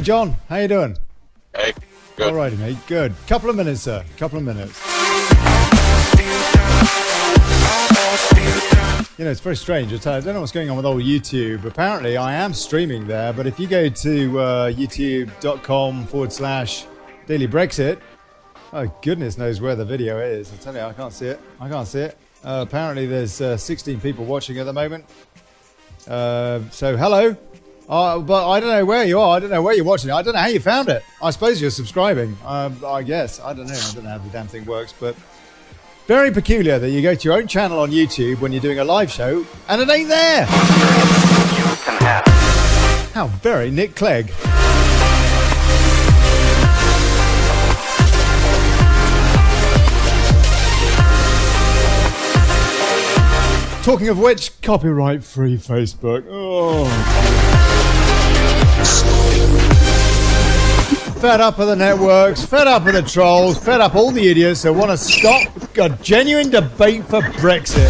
John, how you doing? Hey, good. All righty, mate. Good. Couple of minutes, sir. Couple of minutes. You know, it's very strange. I don't know what's going on with old YouTube. Apparently, I am streaming there, but if you go to youtube.com/Daily Brexit, oh, goodness knows where the video is. I tell you, I can't see it. I can't see it. Apparently, there's 16 people watching at the moment. So, hello. But I don't know where you are. I don't know where you're watching it. I don't know how you found it. I suppose you're subscribing. I guess. I don't know. I don't know how the damn thing works, but very peculiar that you go to your own channel on YouTube when you're doing a live show and it ain't there. How very Nick Clegg. Talking of which, copyright-free Facebook. Oh. Fed up with the networks, fed up with the trolls, fed up all the idiots who want to stop a genuine debate for Brexit.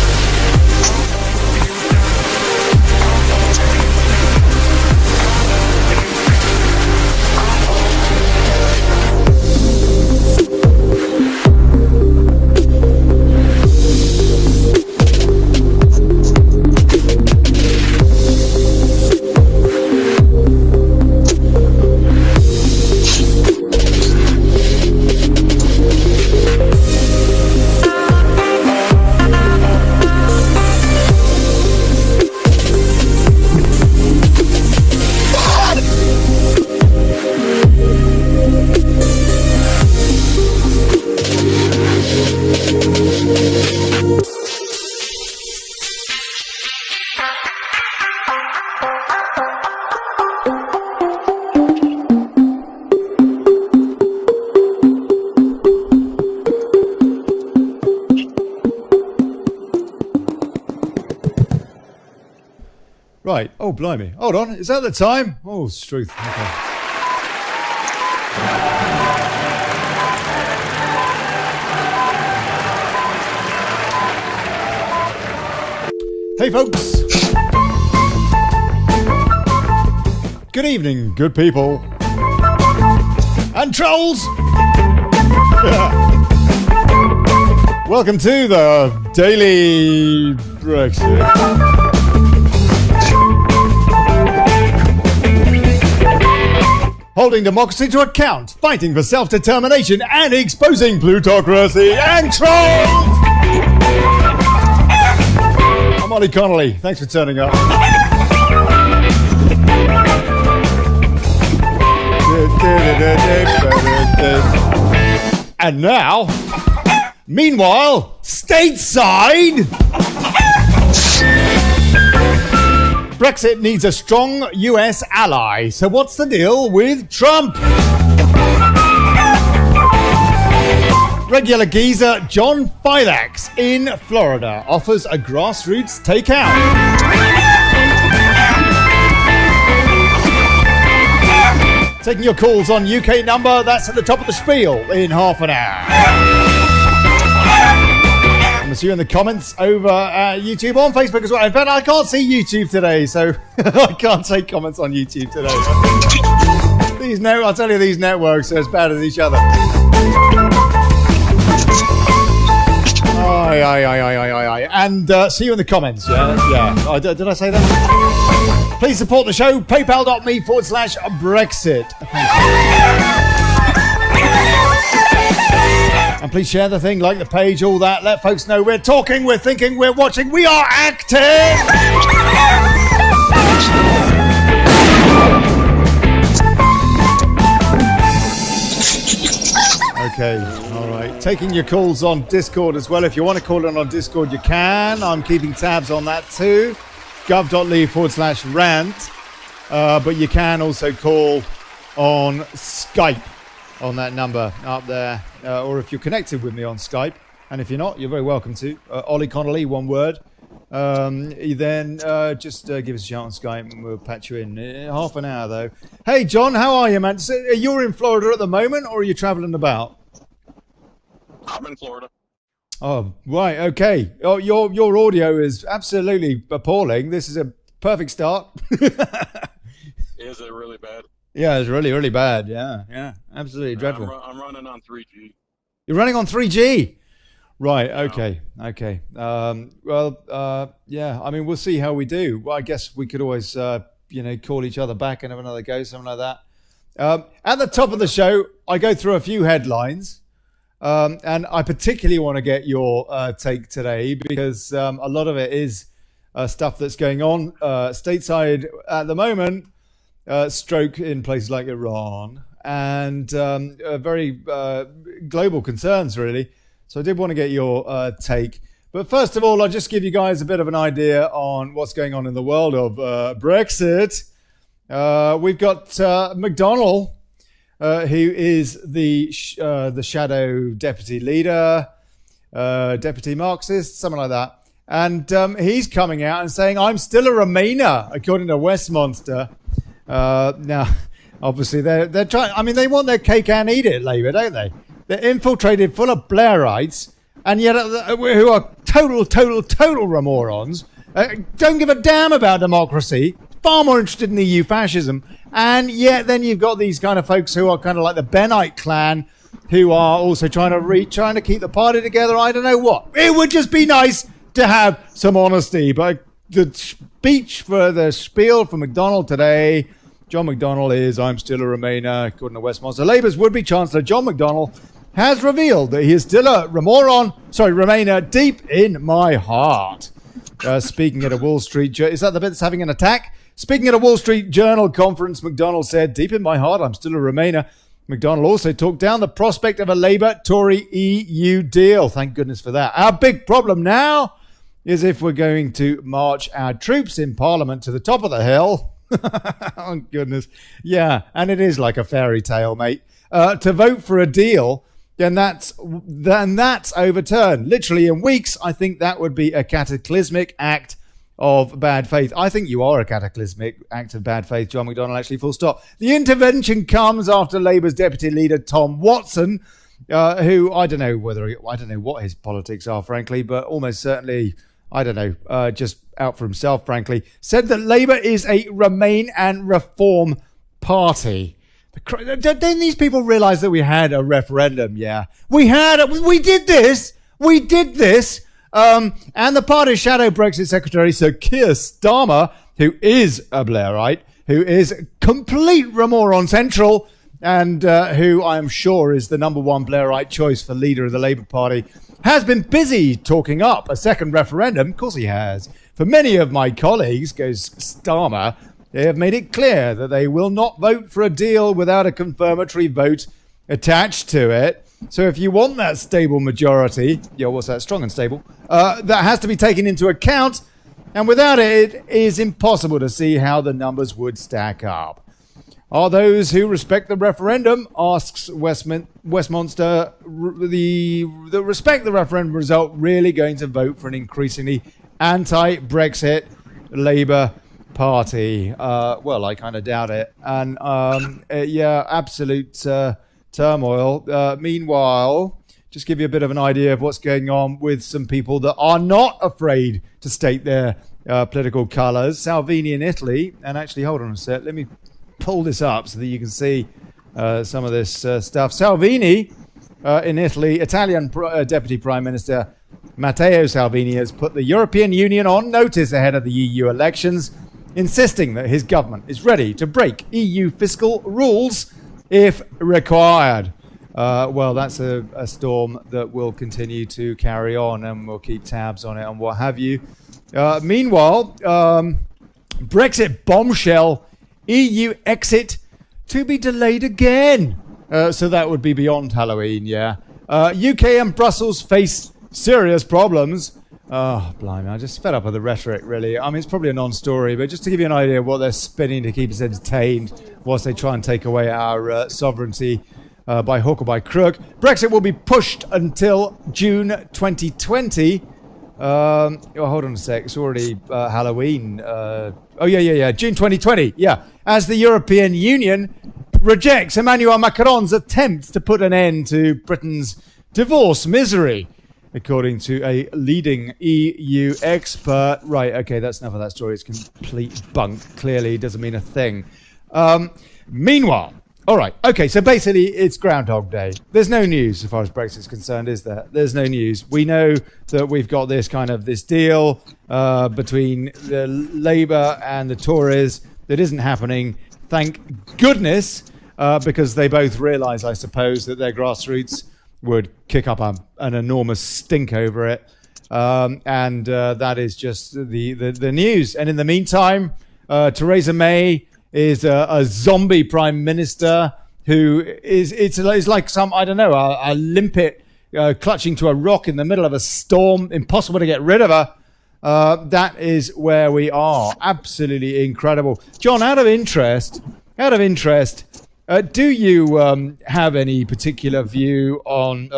Right. Oh, blimey. Hold on. Is that the time? Oh, Struth. Okay. Hey, folks. Good evening, good people. And trolls. Welcome to the Daily Brexit. Holding democracy to account, fighting for self-determination, and exposing plutocracy and trolls! I'm Olly Connelly. Thanks for turning up. And now, meanwhile, stateside! Brexit needs a strong US ally. So what's the deal with Trump? Regular geezer John Filax in Florida offers a grassroots takeout. Taking your calls on UK number, that's at the top of the spiel in half an hour. I'm see you in the comments over at YouTube, on Facebook as well. In fact, I can't see YouTube today, so I can't take comments on YouTube today. I'll tell you, these networks are as bad as each other. And see you in the comments. Yeah. Did I say that? Please support the show. PayPal.me/Brexit. And please share the thing, like the page, all that. Let folks know we're talking, we're thinking, we're watching, we are active! Okay, all right. Taking your calls on Discord as well. If you want to call in on Discord, you can. I'm keeping tabs on that too. gov.ly/rant. But you can also call on Skype on that number up there. Or if you're connected with me on Skype, and if you're not, you're very welcome to. Olly Connelly, one word. Then just give us a shout on Skype and we'll patch you in. Half an hour, though. Hey, John, how are you, man? So, you're in Florida at the moment, or are you traveling about? I'm in Florida. Oh, right, okay. Oh, your audio is absolutely appalling. This is a perfect start. Is it really bad? Yeah, it's really, really bad. Yeah, absolutely dreadful. I'm running on 3G. You're running on 3G. Right. Yeah. Okay. Yeah. I mean, we'll see how we do. Well, I guess we could always, call each other back and have another go, something like that. At the top of the show, I go through a few headlines, and I particularly want to get your take today because a lot of it is stuff that's going on stateside at the moment, stroke in places like Iran, and very global concerns, really. So I did want to get your take. But first of all, I'll just give you guys a bit of an idea on what's going on in the world of Brexit. We've got McDonnell, who is the shadow deputy leader, deputy Marxist, something like that. And he's coming out and saying, I'm still a Remainer, according to Westminster. Now, obviously, they're trying. I mean, they want their cake and eat it, Labour, don't they? They're infiltrated full of Blairites, and yet who are total morons. Don't give a damn about democracy. Far more interested in EU fascism. And yet then you've got these kind of folks who are kind of like the Bennite clan, who are also trying to keep the party together. I don't know what. It would just be nice to have some honesty. But the speech for the spiel from McDonnell today, John McDonnell is, I'm still a Remainer, according to Westminster. Labour's would-be Chancellor John McDonnell has revealed that he is still a Remainer deep in my heart. Speaking at a Wall Street... Is that the bit that's having an attack? Speaking at a Wall Street Journal conference, McDonnell said, deep in my heart, I'm still a Remainer. McDonnell also talked down the prospect of a Labour-Tory EU deal. Thank goodness for that. Our big problem now is if we're going to march our troops in Parliament to the top of the hill. Oh, goodness. Yeah, and it is like a fairy tale, mate. To vote for a deal, then that's overturned. Literally in weeks, I think that would be a cataclysmic act of bad faith. I think you are a cataclysmic act of bad faith, John McDonnell, actually, full stop. The intervention comes after Labour's deputy leader, Tom Watson, who I don't know what his politics are, frankly, but almost certainly, just out for himself, frankly, said that Labour is a Remain and Reform party. Don't these people realise that we had a referendum? Yeah, we did this. And the party's shadow Brexit secretary, Sir Keir Starmer, who is a Blairite, who is complete Remoron Central, and who I am sure is the number one Blairite choice for leader of the Labour Party, has been busy talking up a second referendum. Of course he has. For many of my colleagues, goes Starmer, they have made it clear that they will not vote for a deal without a confirmatory vote attached to it. So if you want that stable majority, what's that, strong and stable, that has to be taken into account. And without it, it is impossible to see how the numbers would stack up. Are those who respect the referendum, asks Westminster, the respect the referendum result, really going to vote for an increasingly anti-Brexit Labour Party? Well, I kind of doubt it. And absolute turmoil. Meanwhile, just give you a bit of an idea of what's going on with some people that are not afraid to state their political colours. Salvini in Italy, and actually, hold on a sec, let me pull this up so that you can see some of this stuff. Salvini in Italy, Italian Deputy Prime Minister Matteo Salvini has put the European Union on notice ahead of the EU elections, insisting that his government is ready to break EU fiscal rules if required. Well, that's a storm that will continue to carry on, and we'll keep tabs on it and what have you. Meanwhile, Brexit bombshell, EU exit to be delayed again. So that would be beyond Halloween, yeah. UK and Brussels face serious problems. Oh, blimey, I'm just fed up with the rhetoric, really. I mean, it's probably a non-story, but just to give you an idea of what they're spinning to keep us entertained whilst they try and take away our sovereignty by hook or by crook. Brexit will be pushed until June 2020. Hold on a sec. It's already Halloween. June 2020. Yeah. As the European Union rejects Emmanuel Macron's attempts to put an end to Britain's divorce misery, according to a leading EU expert. Right, okay, that's enough of that story. It's complete bunk. Clearly doesn't mean a thing. Meanwhile, all right, okay, so basically it's Groundhog Day. There's no news as far as Brexit is concerned, is there? There's no news. We know that we've got this deal between the Labour and the Tories that isn't happening. Thank goodness, because they both realise, I suppose, that their grassroots would kick up an enormous stink over it. And that is just the news. And in the meantime, Theresa May is a zombie prime minister who is like some, I don't know, a limpet clutching to a rock in the middle of a storm, impossible to get rid of her. That is where we are. Absolutely incredible. John, out of interest, do you have any particular view on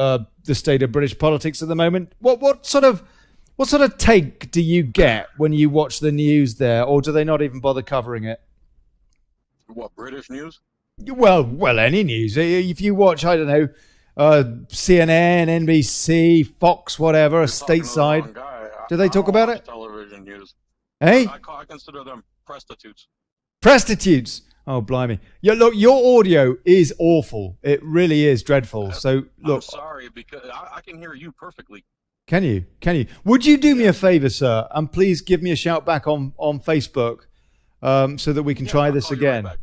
the state of British politics at the moment? What sort of take do you get when you watch the news there, or do they not even bother covering it? What, British news? Well, any news. If you watch, I don't know, CNN, NBC, Fox, whatever, a stateside, do they talk about it? Television news. Hey? I consider them prostitutes. Prostitutes. Oh, blimey. Yeah, look, your audio is awful. It really is dreadful. So, look. I'm sorry, because I can hear you perfectly. Can you? Would you do me a favor, sir, and please give me a shout back on Facebook so that we can try this again? Right.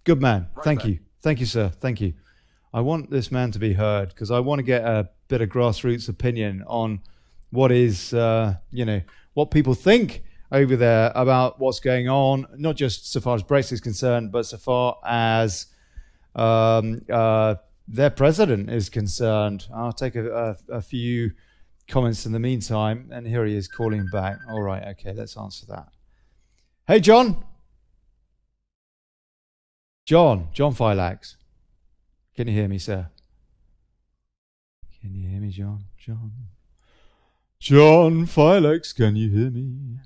Good man. Thank you. Thank you, sir. Thank you. I want this man to be heard because I want to get a bit of grassroots opinion on what is, what people think over there about what's going on, not just so far as Brexit is concerned, but so far as their president is concerned. I'll take a few comments in the meantime, and here he is calling back. All right, okay, let's answer that. Hey, John Filax. Can you hear me, sir? Can you hear me, John Filax, can you hear me?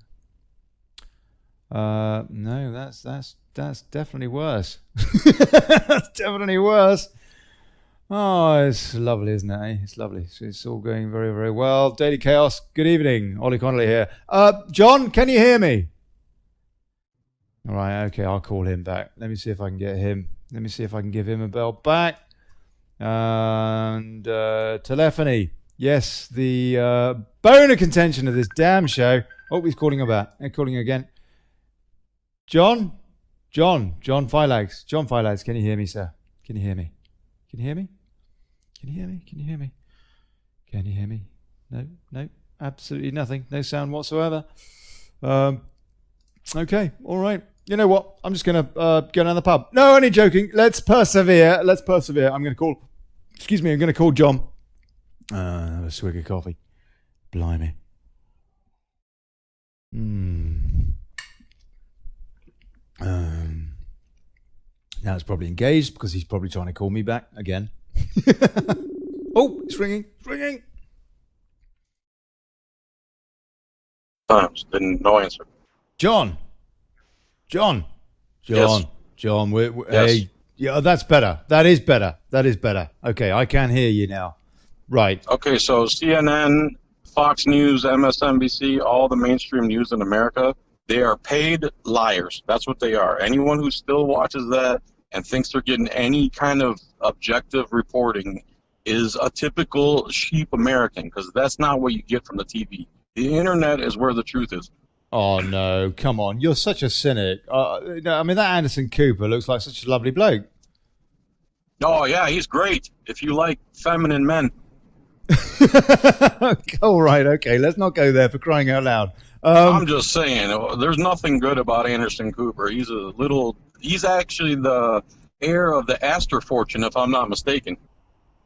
No, that's definitely worse. That's definitely worse. Oh, it's lovely, isn't it? Eh? It's lovely. It's all going very, very well. Daily Chaos. Good evening. Olly Connelly here. John, can you hear me? All right. Okay, I'll call him back. Let me see if I can get him. Let me see if I can give him a bell back. And telephony. Yes, the bone of contention of this damn show. Oh, he's calling about. He's calling again. John Filax. John Filax, can you hear me, sir? Can you hear me? Can you hear me? Can you hear me? Can you hear me? Can you hear me? No, absolutely nothing. No sound whatsoever. Okay, all right. You know what? I'm just going to go down the pub. No, only joking. Let's persevere. I'm going to call John. Have a swig of coffee. Blimey. Now it's probably engaged because he's probably trying to call me back again. Oh, it's ringing. Times, no answer. John. Yes. John, hey, yeah, that's better. That is better. Okay, I can hear you now. Right. Okay, so CNN, Fox News, MSNBC, all the mainstream news in America, they are paid liars. That's what they are. Anyone who still watches that and thinks they're getting any kind of objective reporting is a typical sheep American, because that's not what you get from the TV. The internet is where the truth is. Oh, no, come on. You're such a cynic. No, I mean, that Anderson Cooper looks like such a lovely bloke. Oh, yeah, he's great if you like feminine men. All right, okay, let's not go there, for crying out loud. I'm just saying, there's nothing good about Anderson Cooper. He's actually the heir of the Astor fortune, if I'm not mistaken.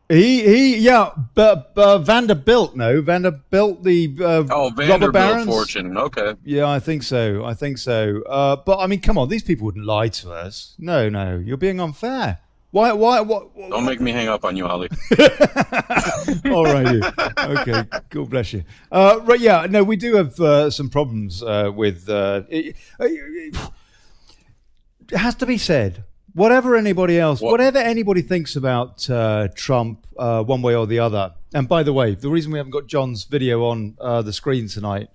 But Vanderbilt, the Vanderbilt robber barons fortune. Okay. Yeah, I think so. But I mean, come on, these people wouldn't lie to us. No, you're being unfair. Why? Don't make me hang up on you, Olly. All right, okay. God bless you. Right, yeah. No, we do have some problems with. It has to be said whatever anybody else, What? whatever anybody thinks about Trump, one way or the other. And by the way, the reason we haven't got John's video on the screen tonight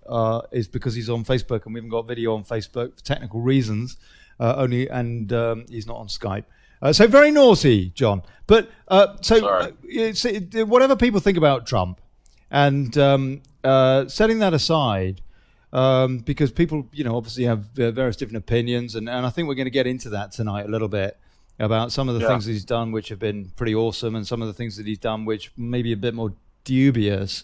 is because he's on Facebook, and we haven't got video on Facebook for technical reasons only, and he's not on Skype. So very naughty, John. But whatever people think about Trump, and setting that aside, because people, obviously have various different opinions, and I think we're going to get into that tonight a little bit about some of the things that he's done which have been pretty awesome, and some of the things that he's done which may be a bit more dubious.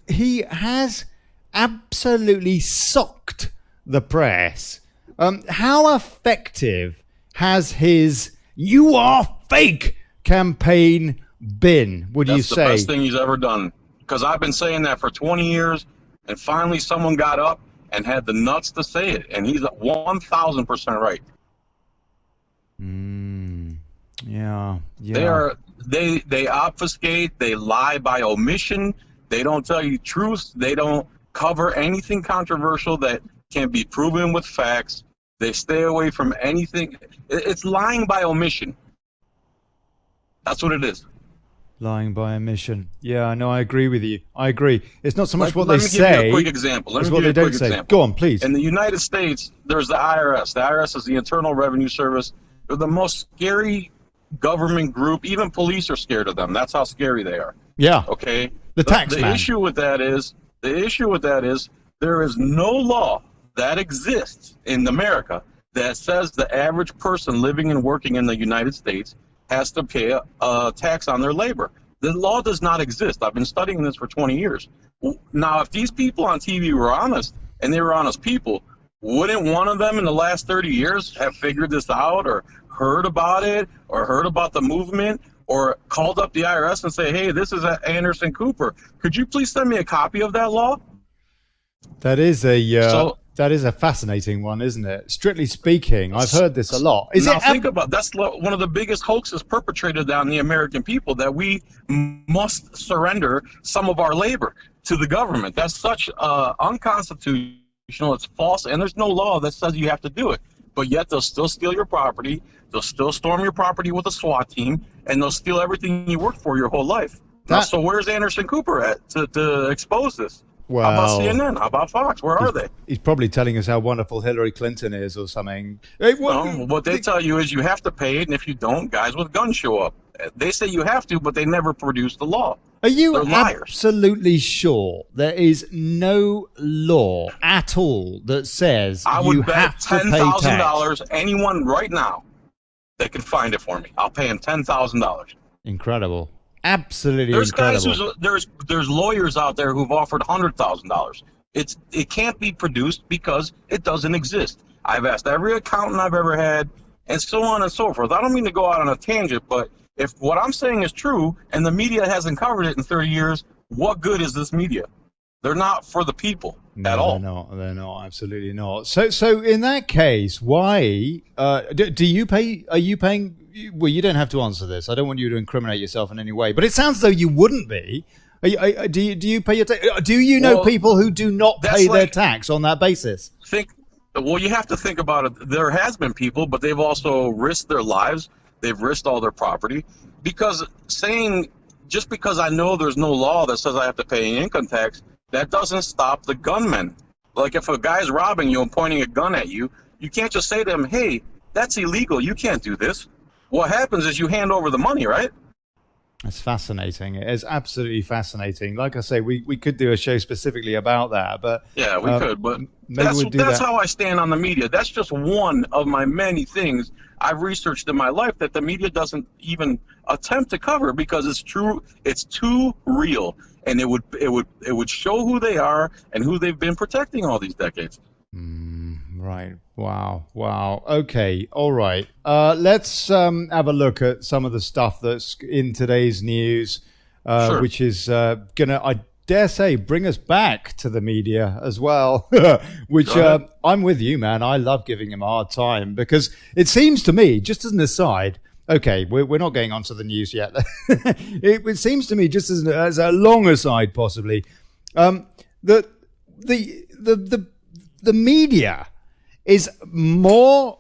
He has absolutely socked the press. How effective has his "you are fake" campaign been, would you say? That's the best thing he's ever done, because I've been saying that for 20 years, and finally someone got up and had the nuts to say it, and he's 1,000% right. Yeah. They obfuscate, they lie by omission, they don't tell you truth, they don't cover anything controversial that can be proven with facts. They stay away from anything. It's lying by omission. That's what it is. Lying by omission. Yeah, no, I agree with you. I agree. It's not so much what Let they me say. give you a quick example. It's what they don't say. Go on, please. In the United States, there's the IRS. The IRS is the Internal Revenue Service. They're the most scary government group. Even police are scared of them. That's how scary they are. Yeah. Okay. The tax The man. issue with that is there is no law that exists in America that says the average person living and working in the United States has to pay a tax on their labor. The law does not exist. I've been studying this for 20 years. Now, if these people on TV were honest, and they were honest people, wouldn't one of them in the last 30 years have figured this out, or heard about it, or heard about the movement, or called up the IRS and say, hey, this is Anderson Cooper. Could you please send me a copy of that law? That is a fascinating one, isn't it? Strictly speaking, I've heard this a lot. Think about that's one of the biggest hoaxes perpetrated on the American people, that we must surrender some of our labor to the government. That's such unconstitutional. It's false, and there's no law that says you have to do it. But yet they'll still steal your property. They'll still storm your property with a SWAT team, and they'll steal everything you worked for your whole life. So where's Anderson Cooper at to expose this? Well, how about CNN? How about Fox? Where are they? He's probably telling us how wonderful Hillary Clinton is or something. What they tell you is you have to pay it, and if you don't, guys with guns show up. They say you have to, but they never produce the law. Are you They're liars. Absolutely sure there is no law at all that says you have to pay tax? $10,000, anyone right now that can find it for me, I'll pay him $10,000. Incredible. Absolutely there's incredible. Guys there's lawyers out there who've offered $100,000. It can't be produced because it doesn't exist. I've asked every accountant I've ever had, and so on and so forth. I don't mean to go out on a tangent, but if what I'm saying is true and the media hasn't covered it in 30 years, what good is this media? They're not for the people at all. They're not. Absolutely not. So in that case, why do you pay? Are you paying? Well, you don't have to answer this. I don't want you to incriminate yourself in any way. But it sounds as though you wouldn't be. Do you pay your tax? Do you know people who do not pay their tax on that basis? Well, you have to think about it. There has been people, but they've also risked their lives. They've risked all their property. Because just because I know there's no law that says I have to pay income tax, that doesn't stop the gunmen. Like if a guy's robbing you and pointing a gun at you, you can't just say to him, hey, that's illegal. You can't do this. What happens is you hand over the money, right? That's fascinating. It is absolutely fascinating. Like I say, we could do a show specifically about that, but yeah, we could. But that's how I stand on the media. That's just one of my many things I've researched in my life that the media doesn't even attempt to cover because it's true. It's too real, and it would show who they are and who they've been protecting all these decades. Right. Wow. Okay. All right. Let's have a look at some of the stuff that's in today's news, Sure. which is gonna, I dare say, bring us back to the media as well. Which I'm with you, man. I love giving him a hard time because it seems to me, just as an aside. Okay, we're not getting onto the news yet. It seems to me, just as a long aside, possibly, that the media is more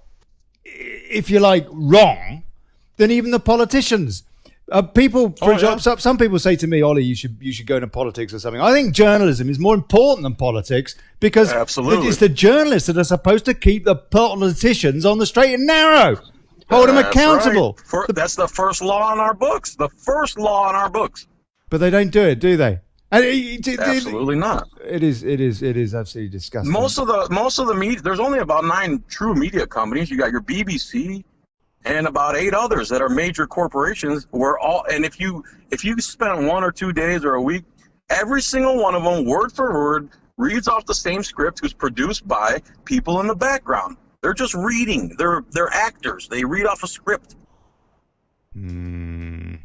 if you like, wrong than even the politicians. People, for example, some people say to me, Ollie, you should go into politics or something. I think journalism is more important than politics because it's the journalists that are supposed to keep the politicians on the straight and narrow, hold them accountable. Right. That's the first law in our books. The first law in our books. But they don't do it, do they? Absolutely not. It is absolutely disgusting. Most of the media, there's only about 9 true media companies. You got your BBC and about 8 others that are major corporations. And if you spend 1 or 2 days or a week, every single one of them, word for word, reads off the same script, who's produced by people in the background. They're just reading. They're actors. They read off a script.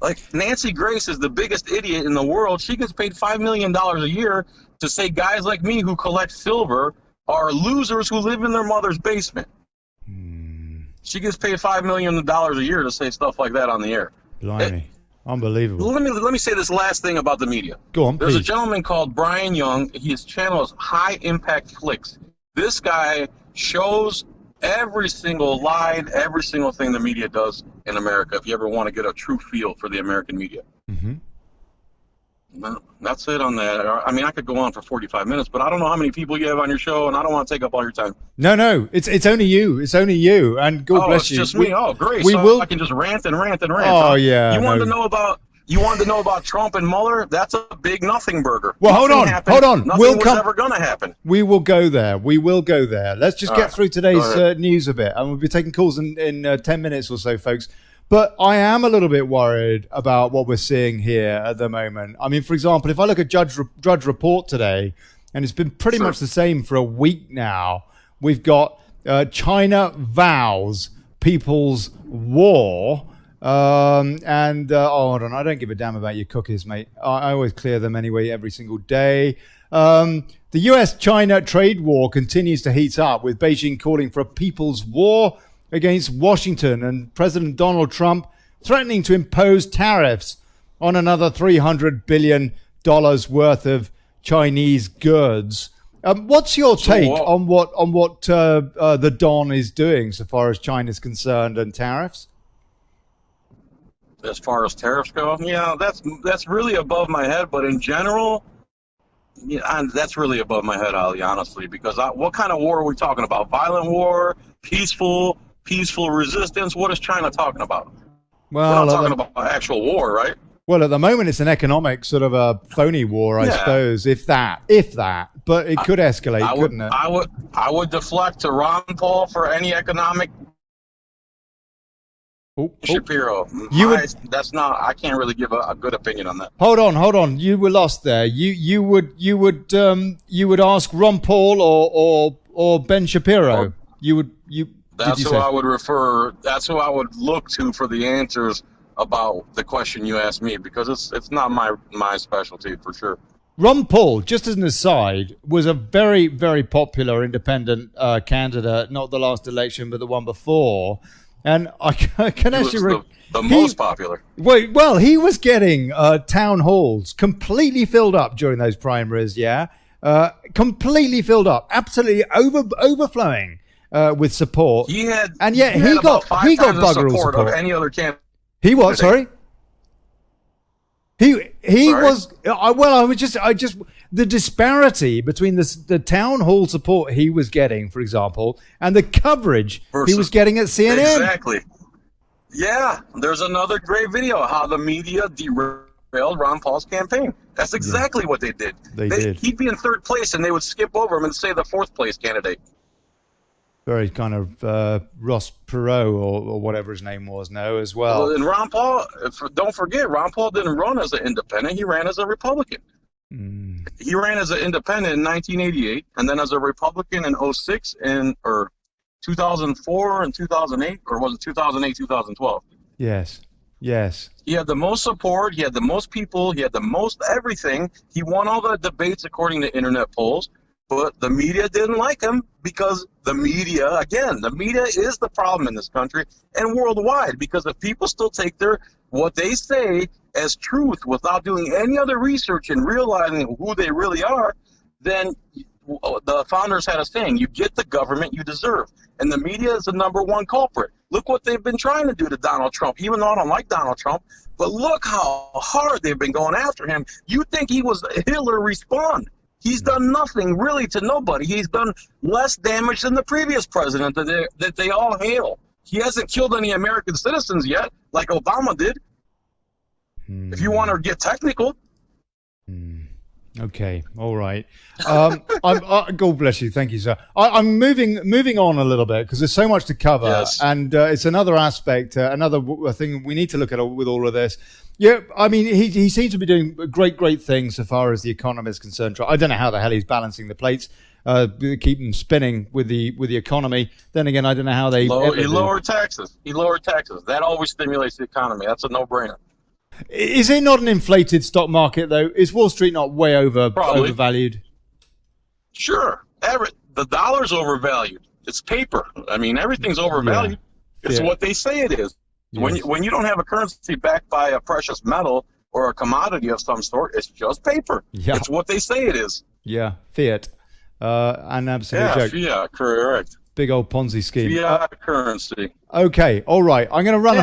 Like Nancy Grace is the biggest idiot in the world. She gets paid $5 million a year to say guys like me who collect silver are losers who live in their mother's basement. She gets paid $5 million a year to say stuff like that on the air. Blimey. Unbelievable. Let me say this last thing about the media. Go on, There's please. a gentleman called Brian Young. His channel is High Impact Flicks. This guy shows every single lie, every single thing the media does in America, if you ever want to get a true feel for the American media. That's it on that. I mean, I could go on for 45 minutes, but I don't know how many people you have on your show, and I don't want to take up all your time. No, it's only you. It's only you, and God bless you. It's just me. Oh, great. I can just rant and rant and rant. Oh, yeah. You wanted to know about Trump and Mueller? That's a big nothing burger. Well, hold on. Nothing was ever going to happen. We will go there. Let's just get through today's news a bit, and we'll be taking calls in 10 minutes or so, folks. But I am a little bit worried about what we're seeing here at the moment. I mean, for example, if I look at Drudge Report today, and it's been pretty much the same for a week now, we've got China vows people's war. Hold on, I don't give a damn about your cookies, mate. I always clear them anyway every single day. The US-China trade war continues to heat up, with Beijing calling for a people's war against Washington, and President Donald Trump threatening to impose tariffs on another $300 billion worth of Chinese goods. What's your take on what the Don is doing so far as China's concerned and tariffs? As far as tariffs go, yeah, that's really above my head. But in general, yeah, that's really above my head, Ollie, honestly, because what kind of war are we talking about? Violent war, peaceful resistance? What is China talking about? Well, we're not talking about actual war, right? Well, at the moment, it's an economic sort of a phony war, I suppose, if that. But it could escalate, couldn't it? I would deflect to Ron Paul for any economic. Shapiro. I can't really give a good opinion on that. Hold on. You were lost there. You would ask Ron Paul or Ben Shapiro. That's who I would refer. That's who I would look to for the answers about the question you asked me, because it's not my specialty for sure. Ron Paul, just as an aside, was a very, very popular independent candidate, not the last election, but the one before. And I can actually... The most popular. Well, he was getting town halls completely filled up during those primaries, completely filled up, absolutely overflowing with support. He got bugger all support of any other candidate. He what? Sorry. He was. The disparity between the town hall support he was getting, for example, and the coverage he was getting at CNN. Exactly. Yeah, there's another great video how the media derailed Ron Paul's campaign. That's exactly what they did. They did. He'd be in third place, and they would skip over him and say the fourth place candidate. Very kind of Ross Perot or whatever his name was now as well. And Ron Paul, don't forget, Ron Paul didn't run as an independent. He ran as a Republican. He ran as an independent in 1988, and then as a Republican in 06 or 2004 and 2008, or was it 2008, 2012? Yes. He had the most support. He had the most people. He had the most everything. He won all the debates according to internet polls. But the media didn't like him because the media is the problem in this country and worldwide, because if people still take what they say as truth without doing any other research and realizing who they really are, then the founders had a saying: you get the government you deserve. And the media is the number one culprit. Look what they've been trying to do to Donald Trump, even though I don't like Donald Trump. But look how hard they've been going after him. You think he was Hitler respawned. He's done nothing really to nobody. He's done less damage than the previous president that they all hail. He hasn't killed any American citizens yet, like Obama did. If you want to get technical. Okay, all right. God bless you. Thank you, sir. I'm moving on a little bit because there's so much to cover, yes. And it's another aspect, another thing we need to look at with all of this. Yeah, I mean, he seems to be doing great things so far as the economy is concerned. I don't know how the hell he's balancing the plates, keep them spinning with the economy. Then again, I don't know how they. He lowered taxes. He lowered taxes. That always stimulates the economy. That's a no-brainer. Is it not an inflated stock market, though? Is Wall Street not way overvalued? Sure. The dollar's overvalued. It's paper. I mean, everything's overvalued. Yeah. It's what they say it is. Yes. When you don't have a currency backed by a precious metal or a commodity of some sort, it's just paper. Yeah. It's what they say it is. Yeah, fiat. An absolute joke. Yeah, fiat, correct. Big old Ponzi scheme. Fiat currency. Okay, all right. I'm going to run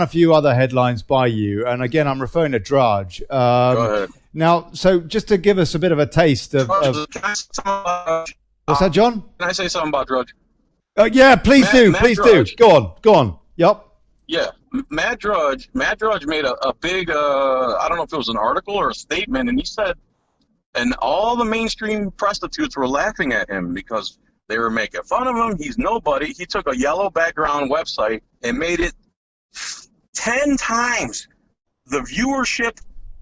a few other headlines by you, and again, I'm referring to Drudge. Go ahead. Now, so just to give us a bit of a taste of what's that, John? Can I say something about Drudge? Yeah, please do. Go on. Yep. Yeah, Matt Drudge made a big, I don't know if it was an article or a statement, and he said, and all the mainstream prostitutes were laughing at him because they were making fun of him. He's nobody. He took a yellow background website and made it 10 times the viewership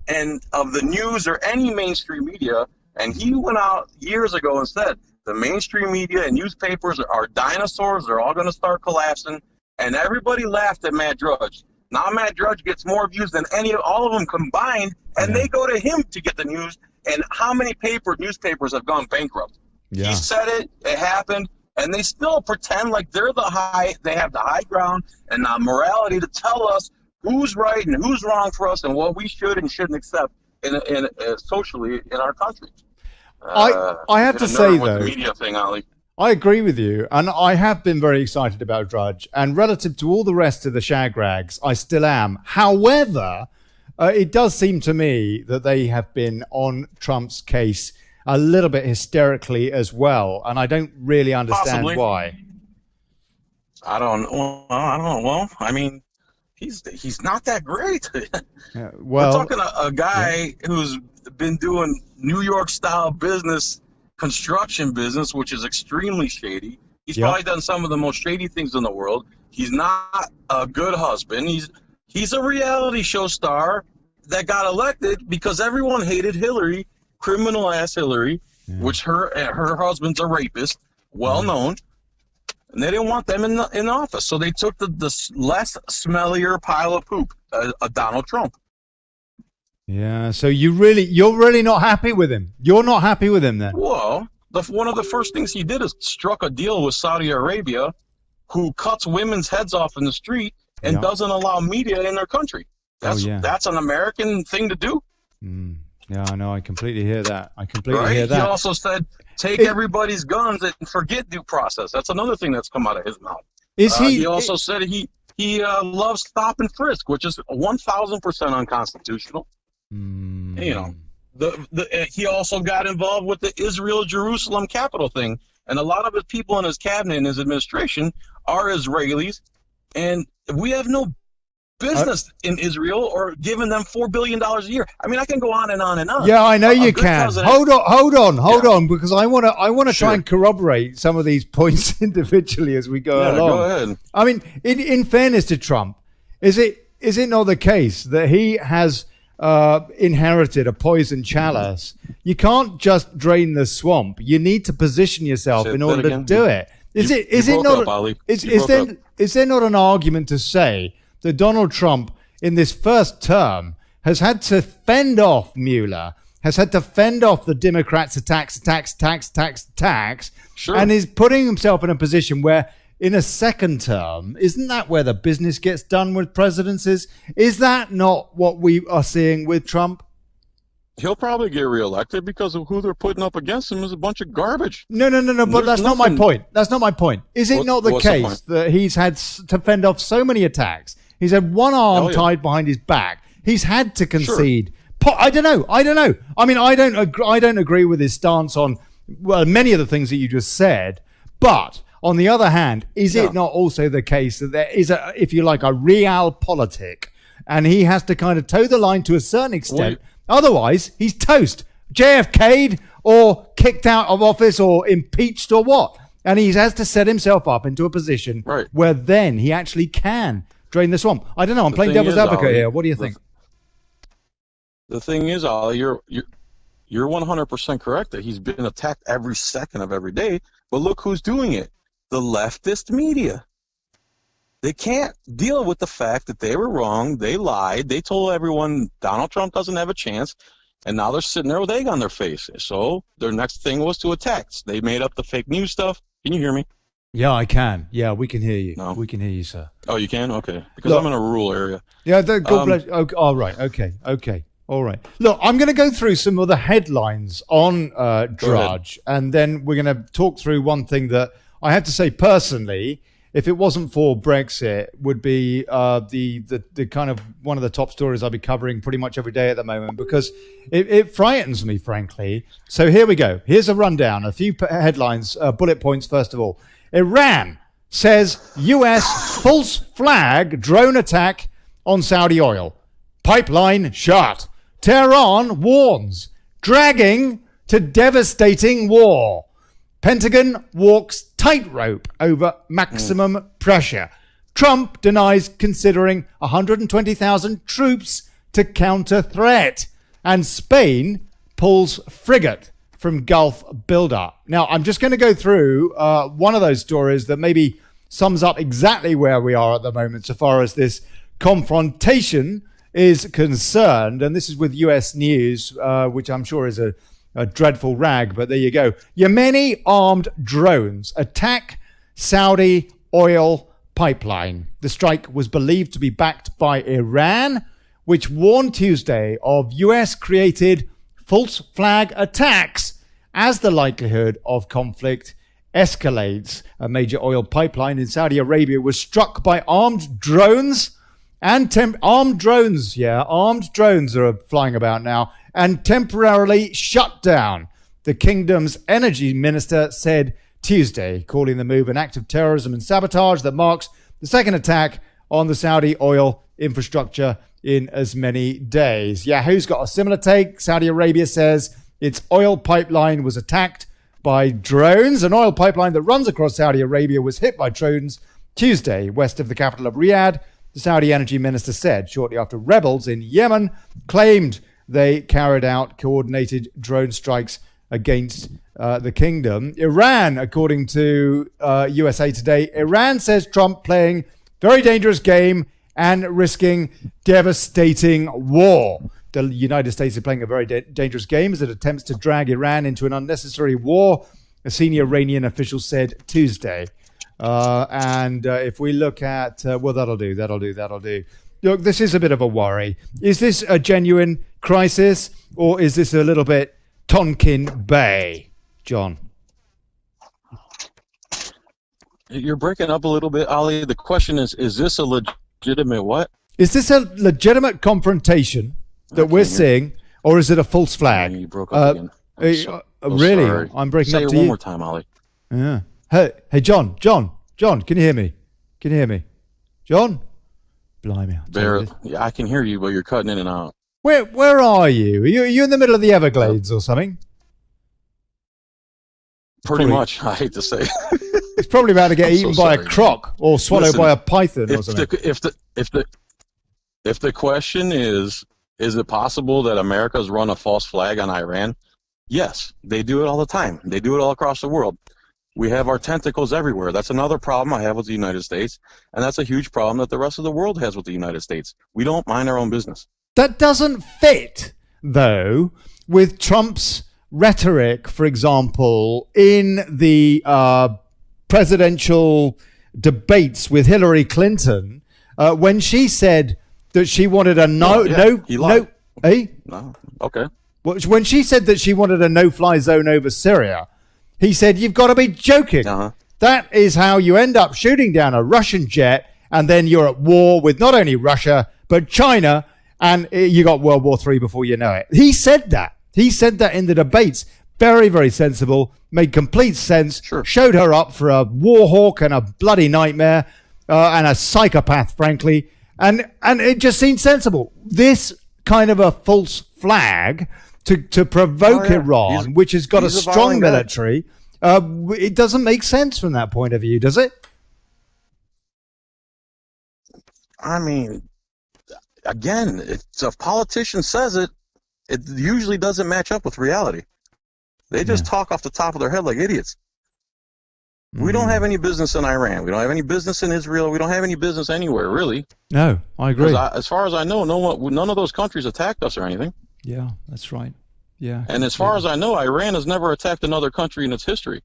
and of the news or any mainstream media. And he went out years ago and said, the mainstream media and newspapers are dinosaurs. They're all going to start collapsing. And everybody laughed at Matt Drudge. Now Matt Drudge gets more views than all of them combined, and they go to him to get the news. And how many newspapers have gone bankrupt? Yeah. He said it happened, and they still pretend like they have the high ground and the morality to tell us who's right and who's wrong for us and what we should and shouldn't accept in socially in our country. I have to say, though, the media thing, Ollie. I agree with you, and I have been very excited about Drudge, and relative to all the rest of the shagrags, I still am. However, it does seem to me that they have been on Trump's case a little bit hysterically as well, and I don't really understand why. I don't know. Well, I mean, he's not that great. Well, we're talking a guy who's been doing New York style business, construction business, which is extremely shady. He's probably done some of the most shady things in the world. He's not a good husband. He's a reality show star that got elected because everyone hated Hillary. Criminal ass Hillary, which her husband's a rapist, well known, and they didn't want them in office, so they took the less smellier pile of poop, Donald Trump. Yeah, so you're really not happy with him. You're not happy with him then? Well, one of the first things he did is struck a deal with Saudi Arabia, who cuts women's heads off in the street and doesn't allow media in their country. That's an American thing to do. Yeah, I know. I completely hear that. He also said, take everybody's guns and forget due process. That's another thing that's come out of his mouth. He also said he loves stop and frisk, which is 1,000% unconstitutional. You know, he also got involved with the Israel-Jerusalem capital thing. And a lot of his people in his cabinet and his administration are Israelis. And we have no business in Israel or giving them $4 billion a year. I mean, I can go on and on and on. Yeah, I know you can. Hold on, because I want to try and corroborate some of these points individually as we go along. Go ahead. I mean, in fairness to Trump, is it not the case that he has inherited a poison chalice? You can't just drain the swamp. You need to position yourself in order to do it. Is there not an argument to say that Donald Trump in this first term has had to fend off Mueller, has had to fend off the Democrats' attacks, sure, and is putting himself in a position where in a second term, isn't that where the business gets done with presidencies? Is that not what we are seeing with Trump? He'll probably get reelected because of who they're putting up against him is a bunch of garbage. No. But that's not my point. That's not my point. Is it not the case that he's had to fend off so many attacks? He's had one arm tied behind his back. He's had to concede. Sure. I don't know. I mean, I don't agree with his stance on many of the things that you just said. But on the other hand, is it not also the case that there is if you like, a realpolitik, and he has to kind of toe the line to a certain extent? Otherwise, he's toast. JFK'd or kicked out of office or impeached or what? And he has to set himself up into a position where then he actually can drain the swamp. I don't know. I'm playing devil's advocate here. What do you think? The thing is, Ollie, you're 100% correct that he's been attacked every second of every day. But look who's doing it. The leftist media. They can't deal with the fact that they were wrong. They lied. They told everyone Donald Trump doesn't have a chance. And now they're sitting there with egg on their face. So their next thing was to attack. They made up the fake news stuff. Can you hear me? Yeah, I can. Yeah, we can hear you. No. We can hear you, sir. Oh, you can? Okay. Because I'm in a rural area. Yeah, God bless. Oh, all right. Okay. All right. Look, I'm going to go through some of the headlines on Drudge, and then we're going to talk through one thing that I have to say personally, if it wasn't for Brexit, would be the kind of one of the top stories I'll be covering pretty much every day at the moment, because it frightens me, frankly. So here we go. Here's a rundown. A few headlines, bullet points first of all. Iran says U.S. false flag drone attack on Saudi oil. Pipeline shut. Tehran warns. Dragging to devastating war. Pentagon walks tightrope over maximum pressure. Trump denies considering 120,000 troops to counter threat. And Spain pulls frigate from Gulf buildup. Now, I'm just going to go through one of those stories that maybe sums up exactly where we are at the moment so far as this confrontation is concerned. And this is with US News, which I'm sure is a dreadful rag, but there you go. Yemeni armed drones attack Saudi oil pipeline. The strike was believed to be backed by Iran, which warned Tuesday of US-created false flag attacks as the likelihood of conflict escalates. A major oil pipeline in Saudi Arabia was struck by armed drones and armed drones are flying about now and temporarily shut down, the kingdom's energy minister said Tuesday, calling the move an act of terrorism and sabotage that marks the second attack on the Saudi oil infrastructure in as many days. Yahoo's got a similar take. Saudi Arabia says its oil pipeline was attacked by drones. An oil pipeline that runs across Saudi Arabia was hit by drones Tuesday, west of the capital of Riyadh, the Saudi energy minister said, shortly after rebels in Yemen claimed they carried out coordinated drone strikes against the kingdom. Iran, according to USA Today, Iran says Trump playing very dangerous game and risking devastating war. The United States is playing a very dangerous game as it attempts to drag Iran into an unnecessary war, a senior Iranian official said Tuesday. And if we look at, that'll do. Look, this is a bit of a worry. Is this a genuine crisis, or is this a little bit Tonkin Bay? John? You're breaking up a little bit, Ollie. The question is this a legitimate what? Is this a legitimate confrontation that we're seeing, or is it a false flag? You broke up again. Really? Sorry. I'm breaking Say up it to one you. more time, Ollie. Yeah. Hey, John, can you hear me? John? Blimey. Yeah, I can hear you, but you're cutting in and out. Where are you? Are you in the middle of the Everglades or something? Pretty much, I hate to say. It's probably about to get eaten by a croc or swallowed by a python or something. If the question is it possible that America's run a false flag on Iran? Yes, they do it all the time. They do it all across the world. We have our tentacles everywhere. That's another problem I have with the United States, and that's a huge problem that the rest of the world has with the United States. We don't mind our own business. That doesn't fit, though, with Trump's rhetoric, for example, in the presidential debates with Hillary Clinton, when she said that she wanted a no. Okay. When she said that she wanted a no-fly zone over Syria, he said, "You've got to be joking." Uh-huh. That is how you end up shooting down a Russian jet, and then you're at war with not only Russia, but China, and you got World War III before you know it. He said that. He said that in the debates. Very, very sensible. Made complete sense. Sure. Showed her up for a war hawk and a bloody nightmare and a psychopath, frankly. And it just seemed sensible. This kind of a false flag to provoke Iran, which has got a strong military, it doesn't make sense from that point of view, does it? I mean, again, if a politician says it, it usually doesn't match up with reality. They just talk off the top of their head like idiots. We don't have any business in Iran. We don't have any business in Israel. We don't have any business anywhere, really. No, I agree. As far as I know, none of those countries attacked us or anything. Yeah, that's right. Yeah. And as far as I know, Iran has never attacked another country in its history.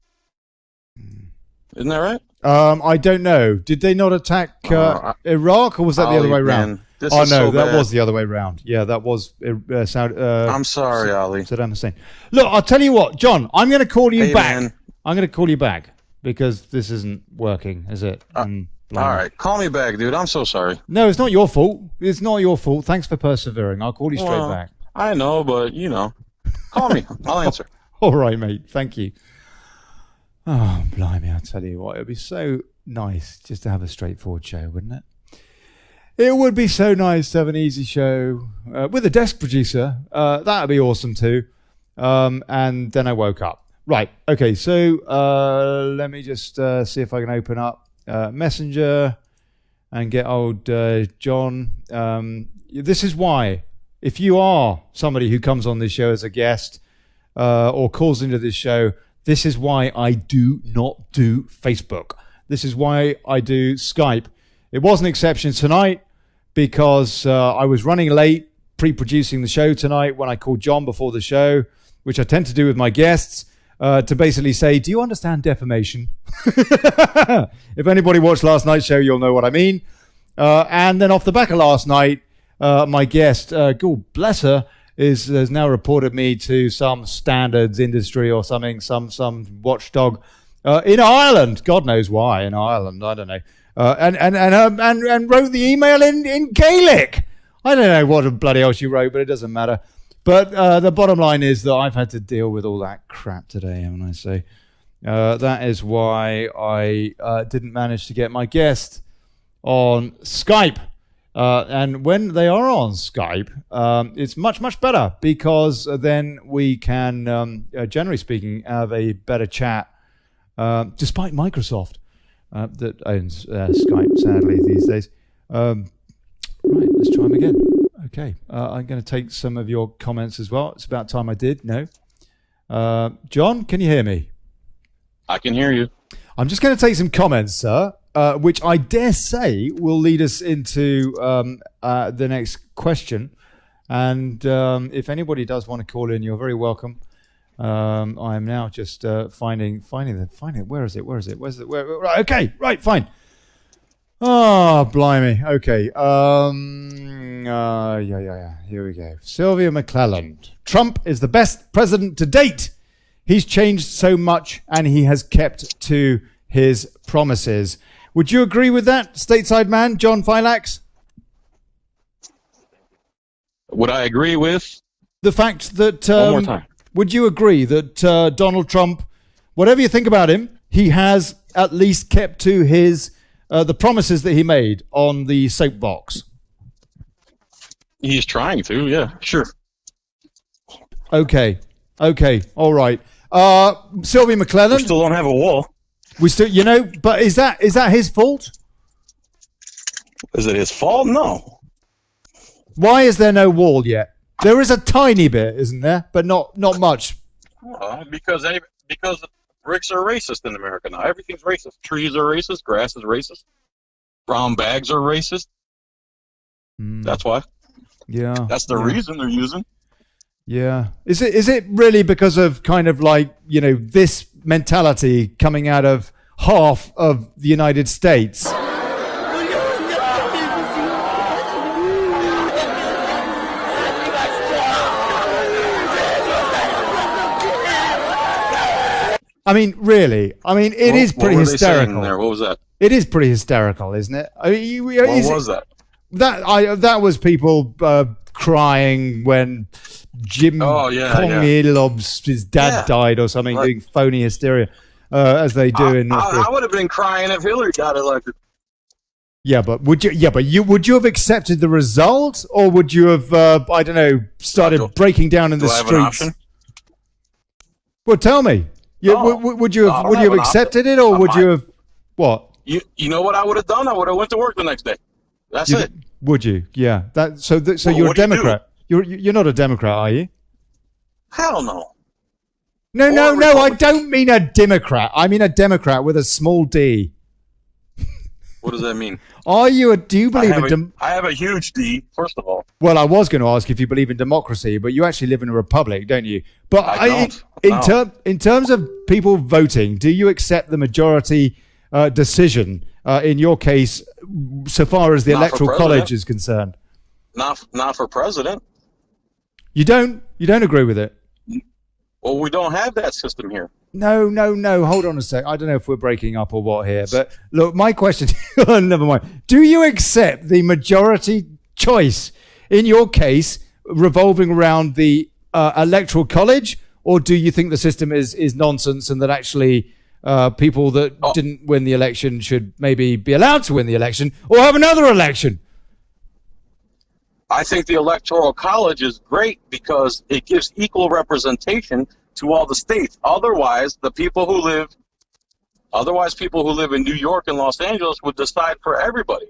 Isn't that right? I don't know. Did they not attack Iraq, or was that the other way around? That was the other way around. Yeah, that was I'm sorry, Ollie. Saddam Hussein. Look, I'll tell you what, John. I'm going to call you back. Man. I'm going to call you back because this isn't working, is it? All right, call me back, dude. I'm so sorry. No, it's not your fault. It's not your fault. Thanks for persevering. I'll call you straight back. I know, but call me. I'll answer. All right, mate. Thank you. Oh, blimey, I'll tell you what, it would be so nice just to have a straightforward show, wouldn't it? It would be so nice to have an easy show with a desk producer. That would be awesome too. And then I woke up. Right, okay, so let me just see if I can open up Messenger and get old John. This is why, if you are somebody who comes on this show as a guest or calls into this show, this is why I do not do Facebook. This is why I do Skype. It was an exception tonight because I was running late pre-producing the show tonight when I called John before the show, which I tend to do with my guests, to basically say, do you understand defamation? If anybody watched last night's show, you'll know what I mean. And then off the back of last night, my guest, God bless her, has now reported me to some standards industry or something, some watchdog in Ireland. God knows why in Ireland. I don't know. And wrote the email in Gaelic. I don't know what bloody hell she wrote, but it doesn't matter. But the bottom line is that I've had to deal with all that crap today, haven't I? So that is why I didn't manage to get my guest on Skype. And when they are on Skype, it's much, much better because then we can, generally speaking, have a better chat, despite Microsoft that owns Skype, sadly, these days. Right, let's try them again. Okay, I'm going to take some of your comments as well. It's about time I did. No. John, can you hear me? I can hear you. I'm just going to take some comments, sir. Which I dare say will lead us into the next question. And if anybody does want to call in, you're very welcome. I am now just finding it. Where is it? Right, okay, right, fine. Oh, blimey. Okay. Yeah. Here we go. Sylvia McClelland. Trump is the best president to date. He's changed so much and he has kept to his promises. Would you agree with that, stateside man, John Filax? Would I agree with? The fact that... One more time. Would you agree that Donald Trump, whatever you think about him, he has at least kept to his the promises that he made on the soapbox? He's trying to, yeah, sure. Okay, all right. Sylvia McClelland. We still don't have a wall. We still, but is that his fault? Is it his fault? No. Why is there no wall yet? There is a tiny bit, isn't there? But not much. Because bricks are racist in America now. Everything's racist. Trees are racist. Grass is racist. Brown bags are racist. That's why. Yeah. That's the reason they're using. Yeah. Is it really because of kind of like, this mentality coming out of half of the United States? I mean, really. I mean, it is pretty what were they saying hysterical. there? What was that? It is pretty hysterical, isn't it? I mean, What was that? That was people crying when Jim Kongilov's his dad died or something, doing phony hysteria, as they do in North Korea. I would have been crying if Hillary got elected. Yeah, but would you have accepted the result, or would you have I don't know, started breaking down in the streets? Well, tell me. Would you have accepted it, or would you have what? You know what I would have done? I would have went to work the next day. That's it. Would you? Yeah. So you're a Democrat. You're not a Democrat, are you? Hell no. No. I don't mean a Democrat. I mean a Democrat with a small D. What does that mean? Do you believe I have a huge D, first of all. Well, I was going to ask if you believe in democracy, but you actually live in a republic, don't you? But I don't. In terms of people voting, do you accept the majority decision in your case, so far as the electoral college is concerned? Not for president. You don't agree with it? Well, we don't have that system here. No. Hold on a sec. I don't know if we're breaking up or what here. But look, my question, never mind. Do you accept the majority choice in your case revolving around the electoral college? Or do you think the system is nonsense and that actually people that didn't win the election should maybe be allowed to win the election or have another election? I think the Electoral College is great because it gives equal representation to all the states. Otherwise, people who live in New York and Los Angeles would decide for everybody.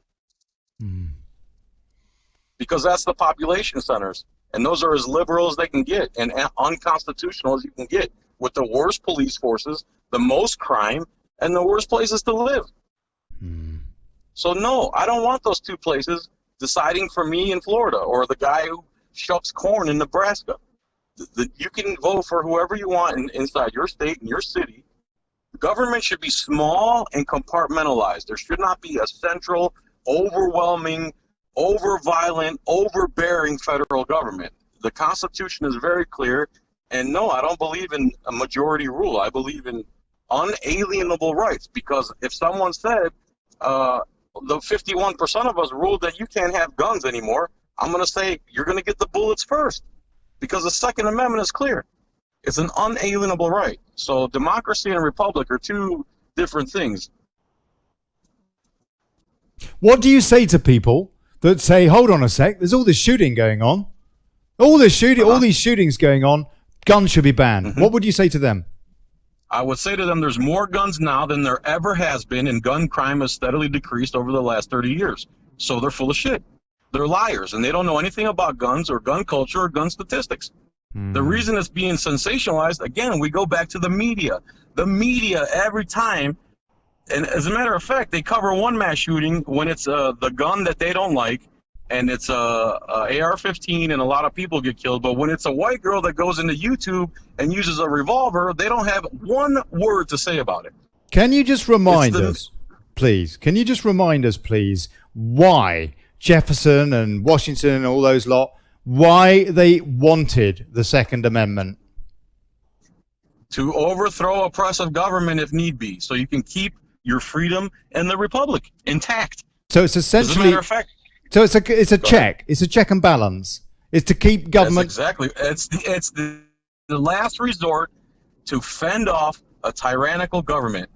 Because that's the population centers. And those are as liberal as they can get and unconstitutional as you can get, with the worst police forces, the most crime, and the worst places to live. So no, I don't want those two places deciding for me in Florida or the guy who shucks corn in Nebraska. You can vote for whoever you want inside your state and your city. The government should be small and compartmentalized. There should not be a central, overwhelming, over-violent, overbearing federal government. The Constitution is very clear, and no, I don't believe in a majority rule. I believe in unalienable rights, because if someone said the 51% of us ruled that you can't have guns anymore, I'm going to say you're going to get the bullets first, because the Second Amendment is clear. It's an unalienable right. So democracy and republic are two different things. What do you say to people that say, hold on a sec, there's all this shooting going on, all these shootings going on, guns should be banned? What would you say to them? I would say to them, there's more guns now than there ever has been, and gun crime has steadily decreased over the last 30 years. So they're full of shit. They're liars, and they don't know anything about guns or gun culture or gun statistics. The reason it's being sensationalized, again, we go back to the media. The media, every time, and as a matter of fact, they cover one mass shooting when it's the gun that they don't like, and it's a AR-15, and a lot of people get killed. But when it's a white girl that goes into YouTube and uses a revolver, they don't have one word to say about it. Can you just remind us, please? Can you just remind us, please, why Jefferson and Washington and all those lot, why they wanted the Second Amendment? To overthrow oppressive government if need be, so you can keep your freedom and the republic intact. So it's essentially, as a matter of fact, so it's a check. It's a check and balance. It's to keep government. Exactly. It's the last resort to fend off a tyrannical government.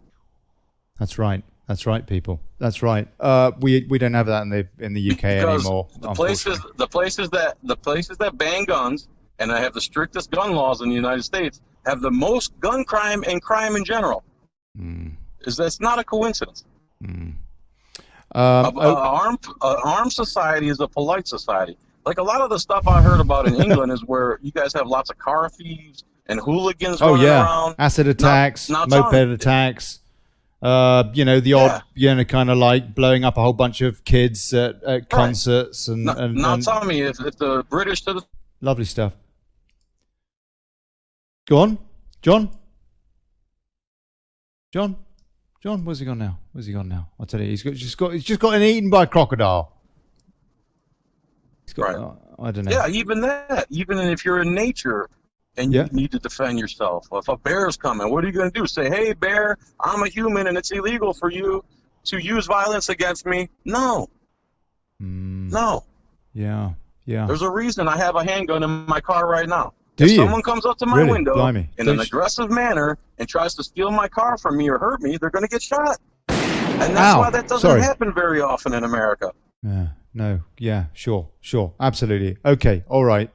That's right. That's right, people. That's right. We don't have that in the UK anymore. The places that ban guns and have the strictest gun laws in the United States have the most gun crime and crime in general. That's not a coincidence. Armed society is a polite society. Like a lot of the stuff I heard about in England is where you guys have lots of car thieves and hooligans running around. Acid attacks, moped attacks. The odd, kind of like blowing up a whole bunch of kids at concerts and tell me if the British to the lovely stuff. Go on, John. Where's he gone now? I'll tell you, he's just got eaten by a crocodile. He's got, I don't know. Yeah, even if you're in nature, and Yeah. you need to defend yourself. If a bear is coming, what are you going to do? Say, hey, bear, I'm a human and it's illegal for you to use violence against me? No. No. Yeah. Yeah. There's a reason I have a handgun in my car right now. Do if you? someone comes up to my Really? window Blimey. in an aggressive manner and tries to steal my car from me or hurt me, they're going to get shot. And that's why that doesn't happen very often in America. Yeah. No. Yeah. Sure. Absolutely. Okay. All right.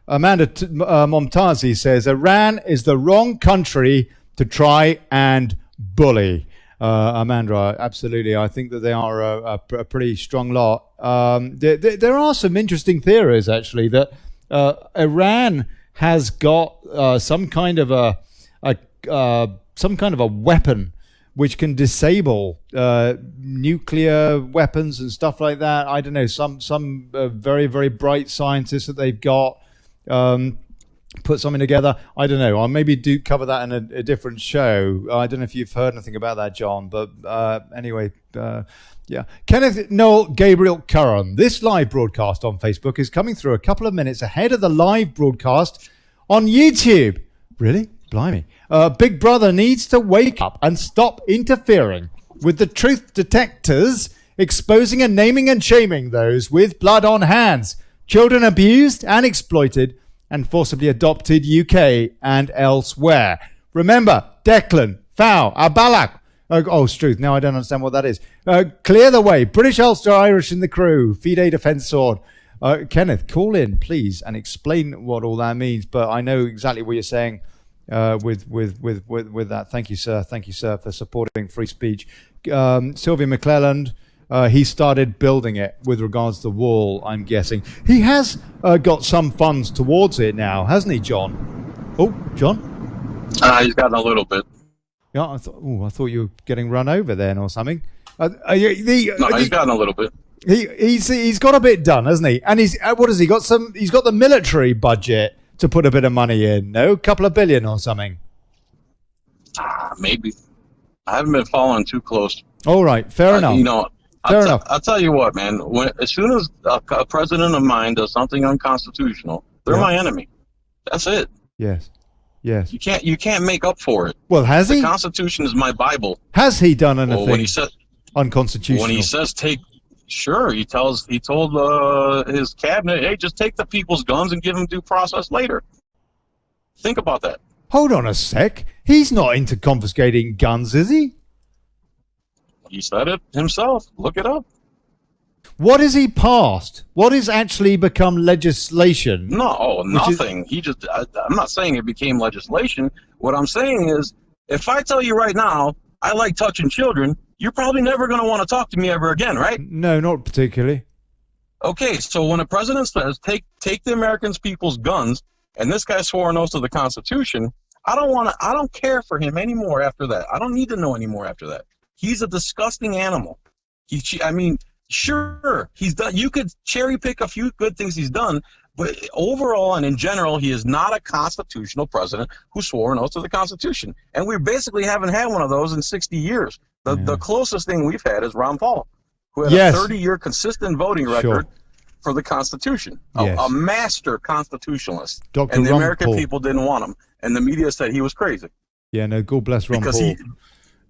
Amanda Momtazi says Iran is the wrong country to try and bully. Amanda, absolutely. I think that they are a pretty strong lot. There are some interesting theories, actually, that Iran has got some kind of a weapon which can disable nuclear weapons and stuff like that. I don't know. Some very, very bright scientists that they've got put something together. I don't know. I'll maybe do cover that in a different show. I don't know if you've heard anything about that, John. But anyway, yeah. Kenneth Noel Gabriel Curran. This live broadcast on Facebook is coming through a couple of minutes ahead of the live broadcast on YouTube. Really? Blimey. Big Brother needs to wake up and stop interfering with the truth detectors, exposing and naming and shaming those with blood on hands, children abused and exploited and forcibly adopted UK and elsewhere. Remember, Declan, Fow, Abalak. Struth, now I don't understand what that is. Clear the way. British, Ulster, Irish in the crew. Fide Defence Sword. Kenneth, call in, please, and explain what all that means. But I know exactly what you're saying with that. Thank you, sir. Thank you, sir, for supporting free speech. Sylvia McClelland, he started building it with regards to the wall, I'm guessing. He has got some funds towards it now, hasn't he, John? Oh, John? He's gotten a little bit. Yeah, I thought you were getting run over then or something. No, he's gotten a little bit. He's got a bit done, hasn't he? And he's what has he got? He's got the military budget to put a bit of money in. No, a couple of billion or something. Maybe. I haven't been following too close. All right, fair enough. Fair enough. I'll tell you what, man. As soon as a president of mine does something unconstitutional, they're my enemy. That's it. Yes. You can't make up for it. Well, has he? The Constitution is my Bible. Has he done anything? Well, when he says unconstitutional. When he says sure, he told his cabinet, hey, just take the people's guns and give them due process later. Think about that. Hold on a sec. He's not into confiscating guns, is he? He said it himself. Look it up. What has he passed? What has actually become legislation? No, nothing. I'm not saying it became legislation. What I'm saying is, if I tell you right now, I like touching children, you're probably never going to want to talk to me ever again, right? No, not particularly. Okay, so when a president says, take the American people's guns, and this guy swore an oath to the Constitution, I don't care for him anymore after that. I don't need to know anymore after that. He's a disgusting animal. Sure, he's done. You could cherry pick a few good things he's done, but overall and in general, he is not a constitutional president who swore an oath to the Constitution. And we basically haven't had one of those in 60 years. The closest thing we've had is Ron Paul, who had a 30-year consistent voting record for the Constitution. A master constitutionalist. Dr. And the Ron American Paul. people didn't want him. And the media said he was crazy. Yeah, no, God bless Ron because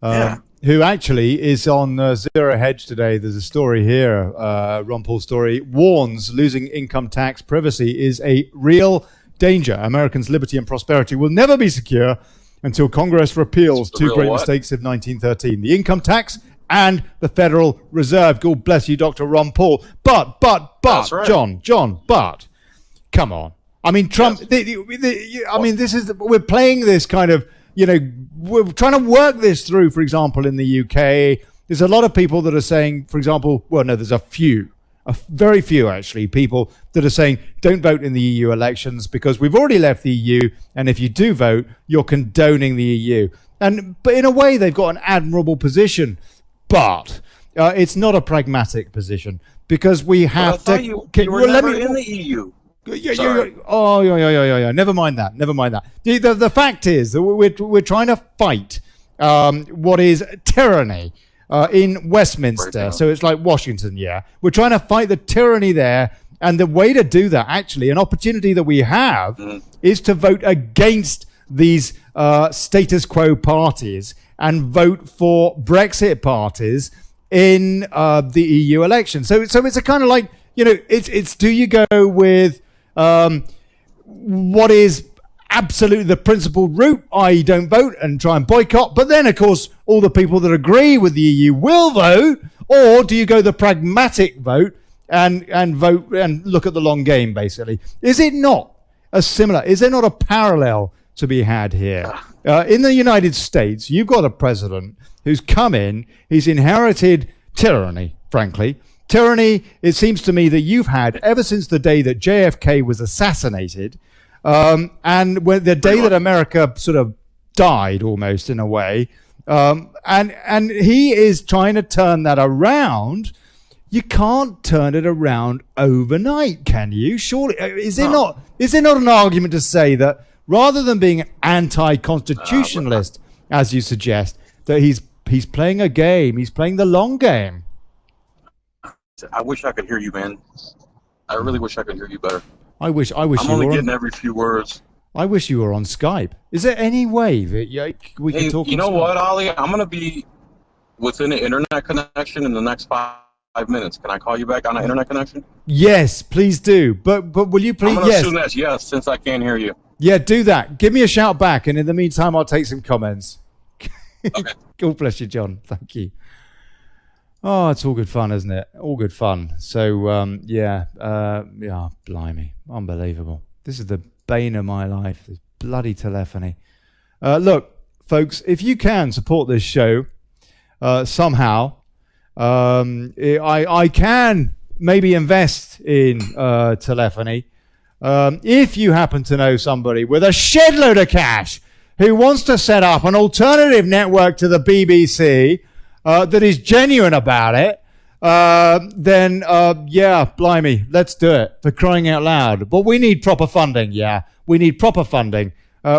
Paul. Who actually is on Zero Hedge today. There's a story here, Ron Paul's story, warns losing income tax privacy is a real danger. Americans' liberty and prosperity will never be secure until Congress repeals two great mistakes of 1913, the income tax and the Federal Reserve. God bless you, Dr. Ron Paul. But, right. John, come on. I mean, Trump, we're playing this kind of, we're trying to work this through, for example, in the UK. There's a lot of people that are saying, for example, there's a very few actually, people that are saying don't vote in the EU elections because we've already left the EU, and if you do vote, you're condoning the EU. But in a way, they've got an admirable position, but it's not a pragmatic position because we have to. You were never in the EU. Yeah. Never mind that. The fact is that we're trying to fight what is tyranny in Westminster. So it's like Washington, We're trying to fight the tyranny there And the way to do that, actually, an opportunity that we have is to vote against these status quo parties and vote for Brexit parties in the EU election. So it's a kind of like, it's do you go with what is absolutely the principled route, i.e. don't vote and try and boycott, but then, of course, all the people that agree with the EU will vote, or do you go the pragmatic vote and vote and look at the long game, basically? Is it not is there not a parallel to be had here? In the United States, you've got a president who's come in, he's inherited tyranny, frankly. Tyranny, it seems to me, that you've had ever since the day that JFK was assassinated, and when the day that America sort of died, almost in a way, and he is trying to turn that around. You can't turn it around overnight, can you? Surely, is there not an argument to say that rather than being anti-constitutionalist, as you suggest, that he's playing a game, he's playing the long game? I wish I could hear you, man. I really wish I could hear you better. I wish I'm only getting every few words. I wish you were on Skype. Is there any way that we can talk? You know what, Ollie? I'm going to be within an internet connection in the next 5 minutes. Can I call you back on an internet connection? Yes, please do. But will you please? I'm going to assume that's yes, since I can't hear you. Yeah, do that. Give me a shout back, and in the meantime, I'll take some comments. Okay. God bless you, John. Thank you. Oh, it's all good fun, isn't it? All good fun. So, yeah, blimey. Unbelievable. This is the bane of my life, this bloody telephony. Look, folks, if you can support this show somehow, I can maybe invest in telephony. If you happen to know somebody with a shed load of cash who wants to set up an alternative network to the BBC that is genuine about it, then blimey, let's do it, for crying out loud. But we need proper funding, we need proper funding.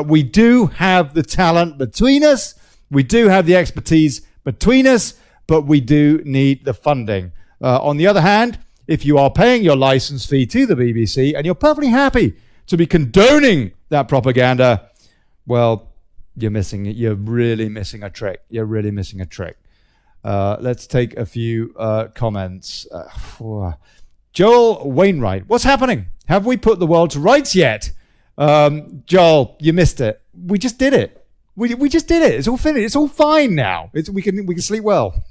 We do have the talent between us, we do have the expertise between us, but we do need the funding. On the other hand, if you are paying your license fee to the BBC and you're perfectly happy to be condoning that propaganda, well, you're really missing a trick. You're really missing a trick. Let's take a few comments. Joel Wainwright, what's happening? Have we put the world to rights yet? Joel, you missed it. We just did it. We just did it. It's all finished. It's all fine now. We can sleep well.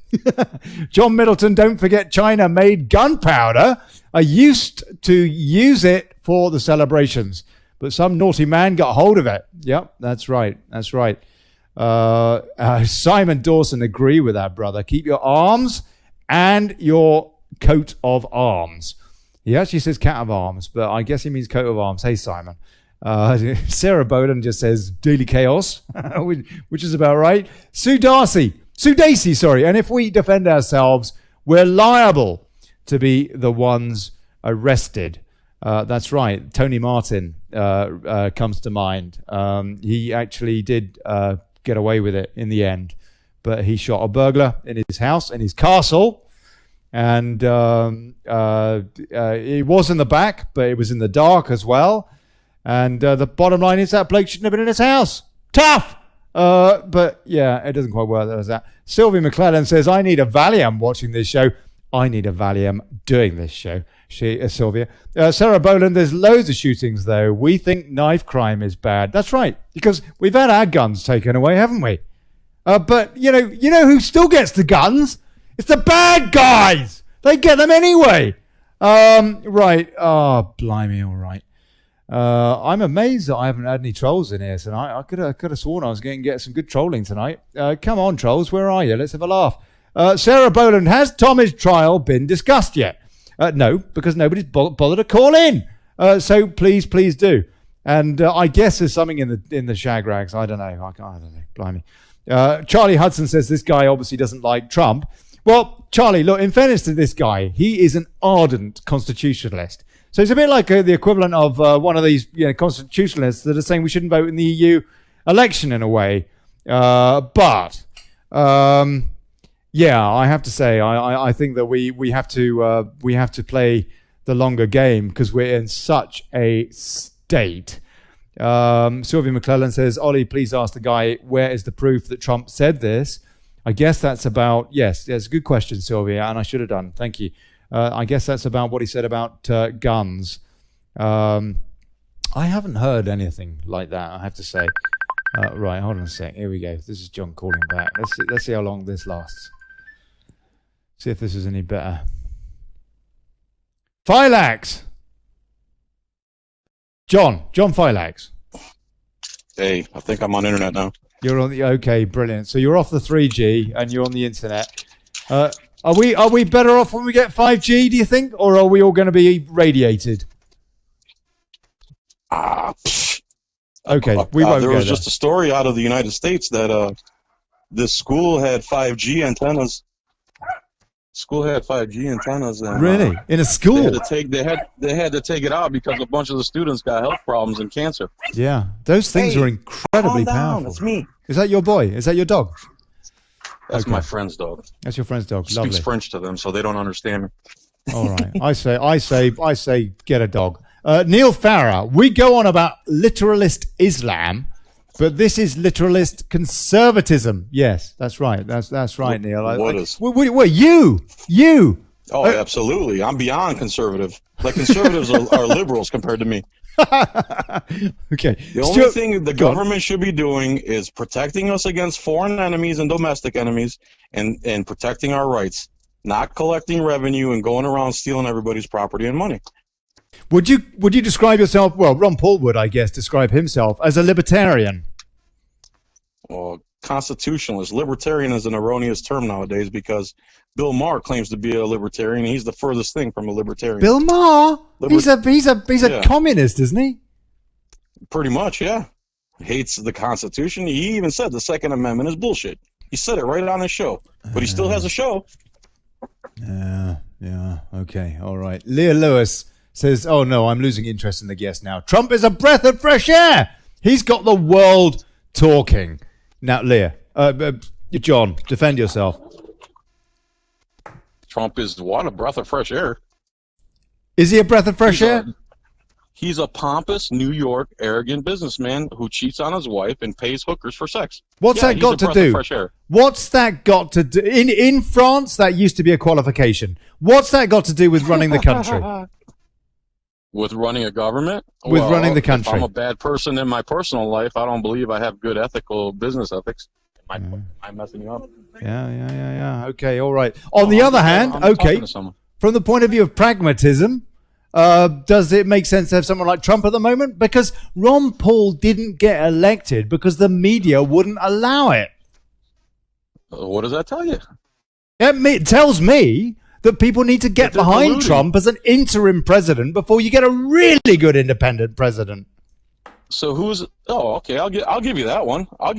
John Middleton, don't forget China made gunpowder. I used to use it for the celebrations, but some naughty man got hold of it. Yep, that's right. That's right. Simon Dawson, agree with that, brother. Keep your arms and your coat of arms. He actually says cat of arms, but I guess he means coat of arms. Hey, Simon. Sarah Bowden just says daily chaos, which is about right. Sue Dacey, and if we defend ourselves, we're liable to be the ones arrested. That's right. Tony Martin comes to mind. He actually did get away with it in the end, but he shot a burglar in his house, in his castle, and it was in the back, but it was in the dark as well. And the bottom line is that bloke shouldn't have been in his house. Tough! But yeah, it doesn't quite work as that. Sylvie McClellan says, I need a Valium watching this show. I need a Valium doing this show. Sylvia. Sarah Boland, there's loads of shootings, though. We think knife crime is bad. That's right, because we've had our guns taken away, haven't we? But, you know who still gets the guns? It's the bad guys! They get them anyway. Right. Oh, blimey, all right. I'm amazed that I haven't had any trolls in here tonight. I could have sworn I was going to get some good trolling tonight. Come on, trolls, where are you? Let's have a laugh. Sarah Boland, has Tommy's trial been discussed yet? No, because nobody's bothered to call in. So please do. And I guess there's something in the shag rags. I don't know. I don't know. Blimey. Charlie Hudson says this guy obviously doesn't like Trump. Well, Charlie, look, in fairness to this guy, he is an ardent constitutionalist. So it's a bit like the equivalent of one of these constitutionalists that are saying we shouldn't vote in the EU election in a way. But I have to say I think that we have to play the longer game because we're in such a state. Sylvia McClellan says, Ollie, please ask the guy, where is the proof that Trump said this? I guess that's about, yes, a good question, Sylvia, and I should have done. Thank you. I guess that's about what he said about guns. I haven't heard anything like that, I have to say. Right, hold on a sec. Here we go. This is John calling back. Let's see how long this lasts. See if this is any better. Filax! John Filax. Hey, I think I'm on internet now. You're on the, okay, brilliant. So you're off the 3G and you're on the internet. Are we better off when we get 5G, do you think? Or are we all going to be radiated? Okay, we won't there go was there. just a story out of the United States that this school had 5G antennas. School had 5G antennas. And, really? In a school? They had to take it out because a bunch of the students got health problems and cancer. Yeah, those things are incredibly powerful. It's me. Is that your boy? Is that your dog? That's my friend's dog. That's your friend's dog. He Lovely. speaks French to them, so they don't understand me. All right. I say, get a dog. Neil Farah, we go on about literalist Islam, but this is literalist conservatism. Yes, that's right. That's right, Neil. What you? Oh, absolutely. I'm beyond conservative. Like, conservatives are liberals compared to me. Okay. The only thing the government should be doing is protecting us against foreign enemies and domestic enemies and protecting our rights, not collecting revenue and going around stealing everybody's property and money. Would you describe yourself, well, Ron Paul would, I guess, describe himself as a libertarian? Well, constitutionalist. Libertarian is an erroneous term nowadays because Bill Maher claims to be a libertarian. He's the furthest thing from a libertarian. Bill Maher? He's a communist, isn't he? Pretty much, yeah. Hates the Constitution. He even said the Second Amendment is bullshit. He said it right on his show. But he still has a show. Yeah, okay, all right. Leah Lewis says, oh no, I'm losing interest in the guest now. Trump is a breath of fresh air. He's got the world talking. Now, Leah, John, defend yourself. Trump is what? A breath of fresh air. Is he a breath of fresh air? He's a pompous, New York, arrogant businessman who cheats on his wife and pays hookers for sex. What's that got to do? What's that got to do? In France, that used to be a qualification. What's that got to do with running the country? With running a government? With running the country. If I'm a bad person in my personal life, I don't believe I have good ethical business ethics. Am I messing you up? Yeah. Okay, all right. On the other hand, from the point of view of pragmatism, does it make sense to have someone like Trump at the moment? Because Ron Paul didn't get elected because the media wouldn't allow it. What does that tell you? It tells me that people need to get behind Trump as an interim president before you get a really good independent president. So who's? Oh, okay. I'll give you that one. I'll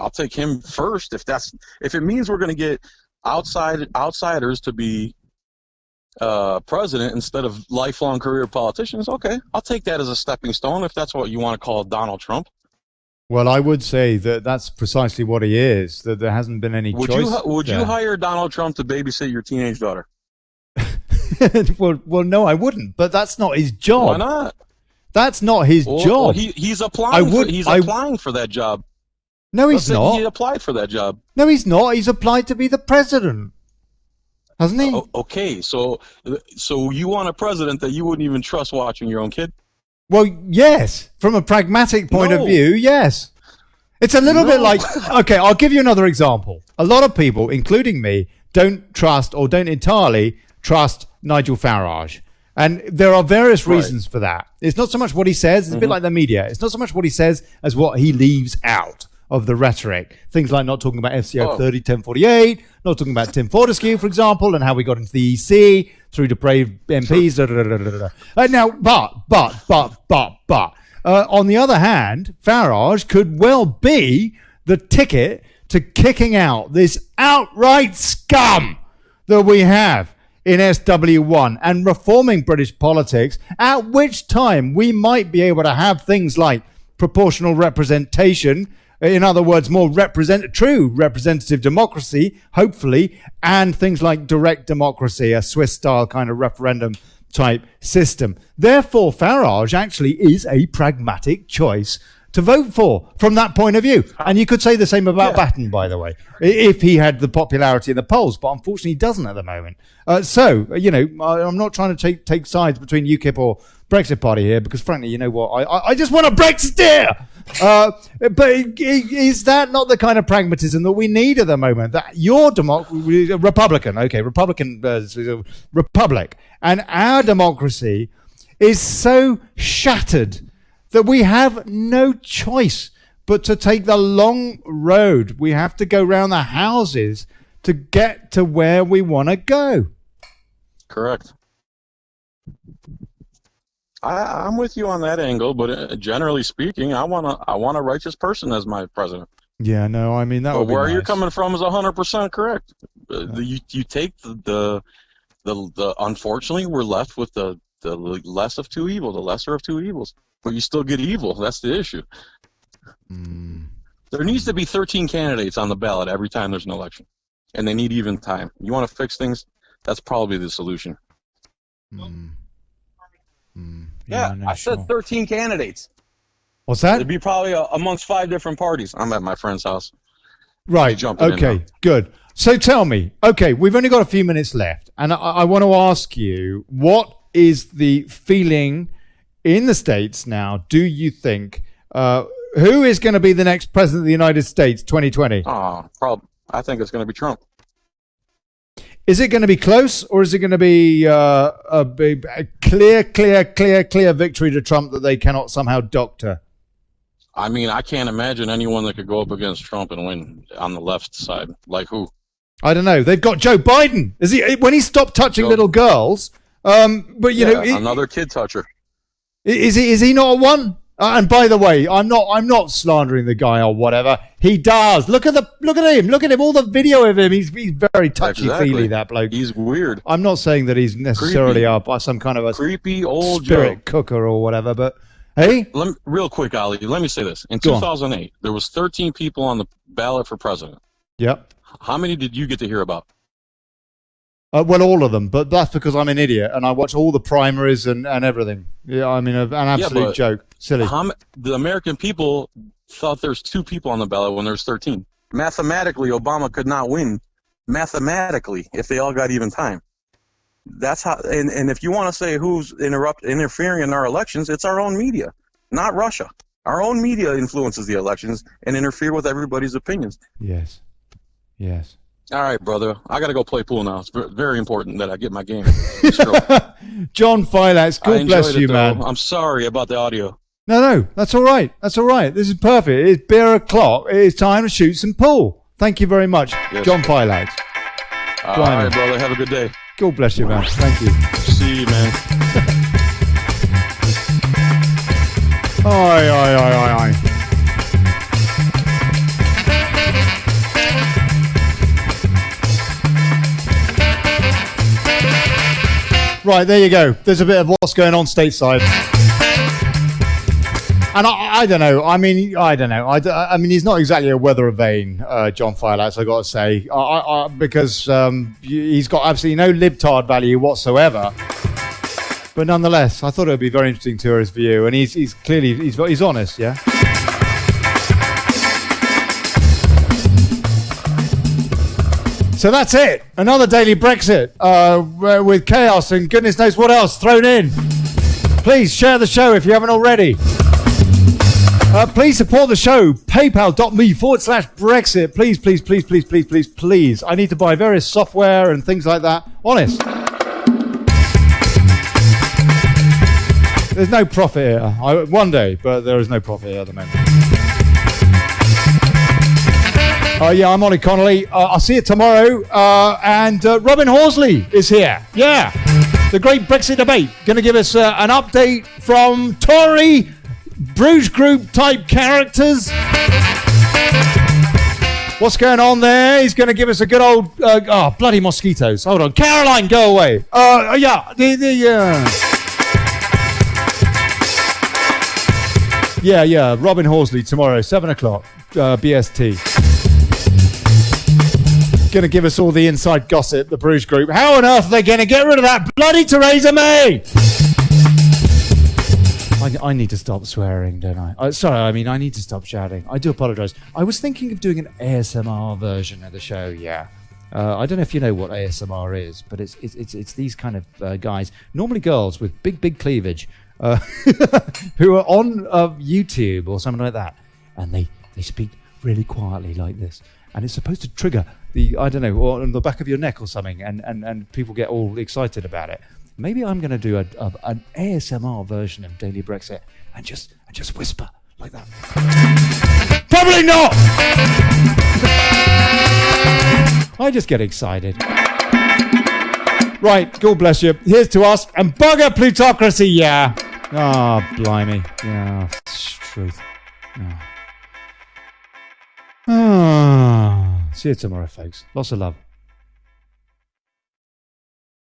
take him first if it means we're going to get outsiders to be president instead of lifelong career politicians. Okay, I'll take that as a stepping stone if that's what you want to call Donald Trump. Well, I would say that that's precisely what he is. That there hasn't been any choice. Would you hire Donald Trump to babysit your teenage daughter? well, no, I wouldn't. But that's not his job. Why not? That's not his job. Well, he's applying. Applying for that job. No, he's not. He applied for that job. No, he's not. He's applied to be the president, hasn't he? Okay, so you want a president that you wouldn't even trust watching your own kid? Well, yes. From a pragmatic point of view, yes. It's a little bit like, okay, I'll give you another example. A lot of people, including me, don't trust or don't entirely trust Nigel Farage. And there are various reasons for that. It's not so much what he says. It's a bit like the media. It's not so much what he says as what he leaves out of the rhetoric. Things like not talking about FCO 30, 1048, not talking about Tim Fortescue, for example, and how we got into the EC through depraved MPs. Now, but, on the other hand, Farage could well be the ticket to kicking out this outright scum that we have in SW1 and reforming British politics, at which time we might be able to have things like proportional representation In other words, more true representative democracy, hopefully, and things like direct democracy, a Swiss-style kind of referendum type system. Therefore, Farage actually is a pragmatic choice to vote for from that point of view. And you could say the same about Batten, by the way, if he had the popularity in the polls, but unfortunately he doesn't at the moment. So, I'm not trying to take sides between UKIP or Brexit Party here, because frankly, you know what, I just want a Brexiteer! But is that not the kind of pragmatism that we need at the moment? That your Republican, Republic, and our democracy is so shattered that we have no choice but to take the long road. We have to go round the houses to get to where we want to go. Correct. I'm with you on that angle, but generally speaking, I want a righteous person as my president. Yeah, no, I mean, that would be where nice. you're coming from is 100% correct. You take the unfortunately, we're left with the less of two evils, the lesser of two evils. But you still get evil. That's the issue. There needs to be 13 candidates on the ballot every time there's an election, and they need even time. You want to fix things? That's probably the solution. Yeah, I said 13 candidates. What's that? It'd be probably amongst 5 different parties. I'm at my friend's house. Right. Okay, good. So tell me, okay, we've only got a few minutes left, and I want to ask you, what is the feeling in the States now? Do you think who is going to be the next president of the United States 2020? I think it's going to be Trump. Is it going to be close, or is it going to be a clear victory to Trump that they cannot somehow doctor? I mean, I can't imagine anyone that could go up against Trump and win on the left side. Like who? I don't know. They've got Joe Biden. Is he, when he stopped touching little girls? But you know, another kid toucher. Is he not a one? And by the way, I'm not slandering the guy or whatever. He does. Look at him. Look at him. All the video of him. He's very touchy-feely, that bloke. He's weird. I'm not saying that he's necessarily some kind of a creepy old spirit cooker or whatever, but hey. Real quick, Ollie, let me say this. In 2008, there was 13 people on the ballot for president. Yep. How many did you get to hear about? Well, all of them, but that's because I'm an idiot and I watch all the primaries and everything. Yeah, I mean, an absolute joke. Silly. The American people thought there's 2 people on the ballot when there's 13. Mathematically, Obama could not win. Mathematically, if they all got even time. That's how. And if you want to say who's interfering in our elections, it's our own media, not Russia. Our own media influences the elections and interfere with everybody's opinions. Yes. All right, brother. I got to go play pool now. It's very important that I get my game. John Filax, God bless you, man. I'm sorry about the audio. No, that's all right. This is perfect. It's beer o'clock. It's time to shoot some pool. Thank you very much, John Filax. All right, brother. Have a good day. God bless you, man. Thank you. See you, man. Aye. Right, there you go. There's a bit of what's going on stateside. And I don't know. I mean, he's not exactly a weather vane, John Filax, I got to say, because he's got absolutely no libtard value whatsoever. But nonetheless, I thought it would be very interesting to hear his view, and he's clearly he's honest, yeah. So that's it. Another daily Brexit with chaos and goodness knows what else thrown in. Please share the show if you haven't already. Please support the show. PayPal.me/Brexit. Please. I need to buy various software and things like that. Honest. There's no profit here. One day, but there is no profit here at the moment. I'm Olly Connelly. I'll see you tomorrow. And Robin Horsley is here. Yeah. The great Brexit debate. Going to give us an update from Tory Bruges Group type characters. What's going on there? He's going to give us a good old... bloody mosquitoes. Hold on. Caroline, go away. Yeah. Robin Horsley tomorrow, 7 o'clock, BST. Going to give us all the inside gossip, the Bruges Group. How on earth are they going to get rid of that bloody Theresa May? I need to stop swearing, don't I? I need to stop shouting. I do apologise. I was thinking of doing an ASMR version of the show, yeah. I don't know if you know what ASMR is, but it's these kind of guys, normally girls with big cleavage, who are on YouTube or something like that, and they speak really quietly like this, and it's supposed to trigger or on the back of your neck or something, and people get all excited about it. Maybe I'm going to do an ASMR version of Daily Brexit and just whisper like that. Probably not. I just get excited. Right, God bless you. Here's to us and bugger plutocracy, yeah. Ah, oh, blimey. Yeah, it's truth. Oh. See you tomorrow, folks. Lots of love.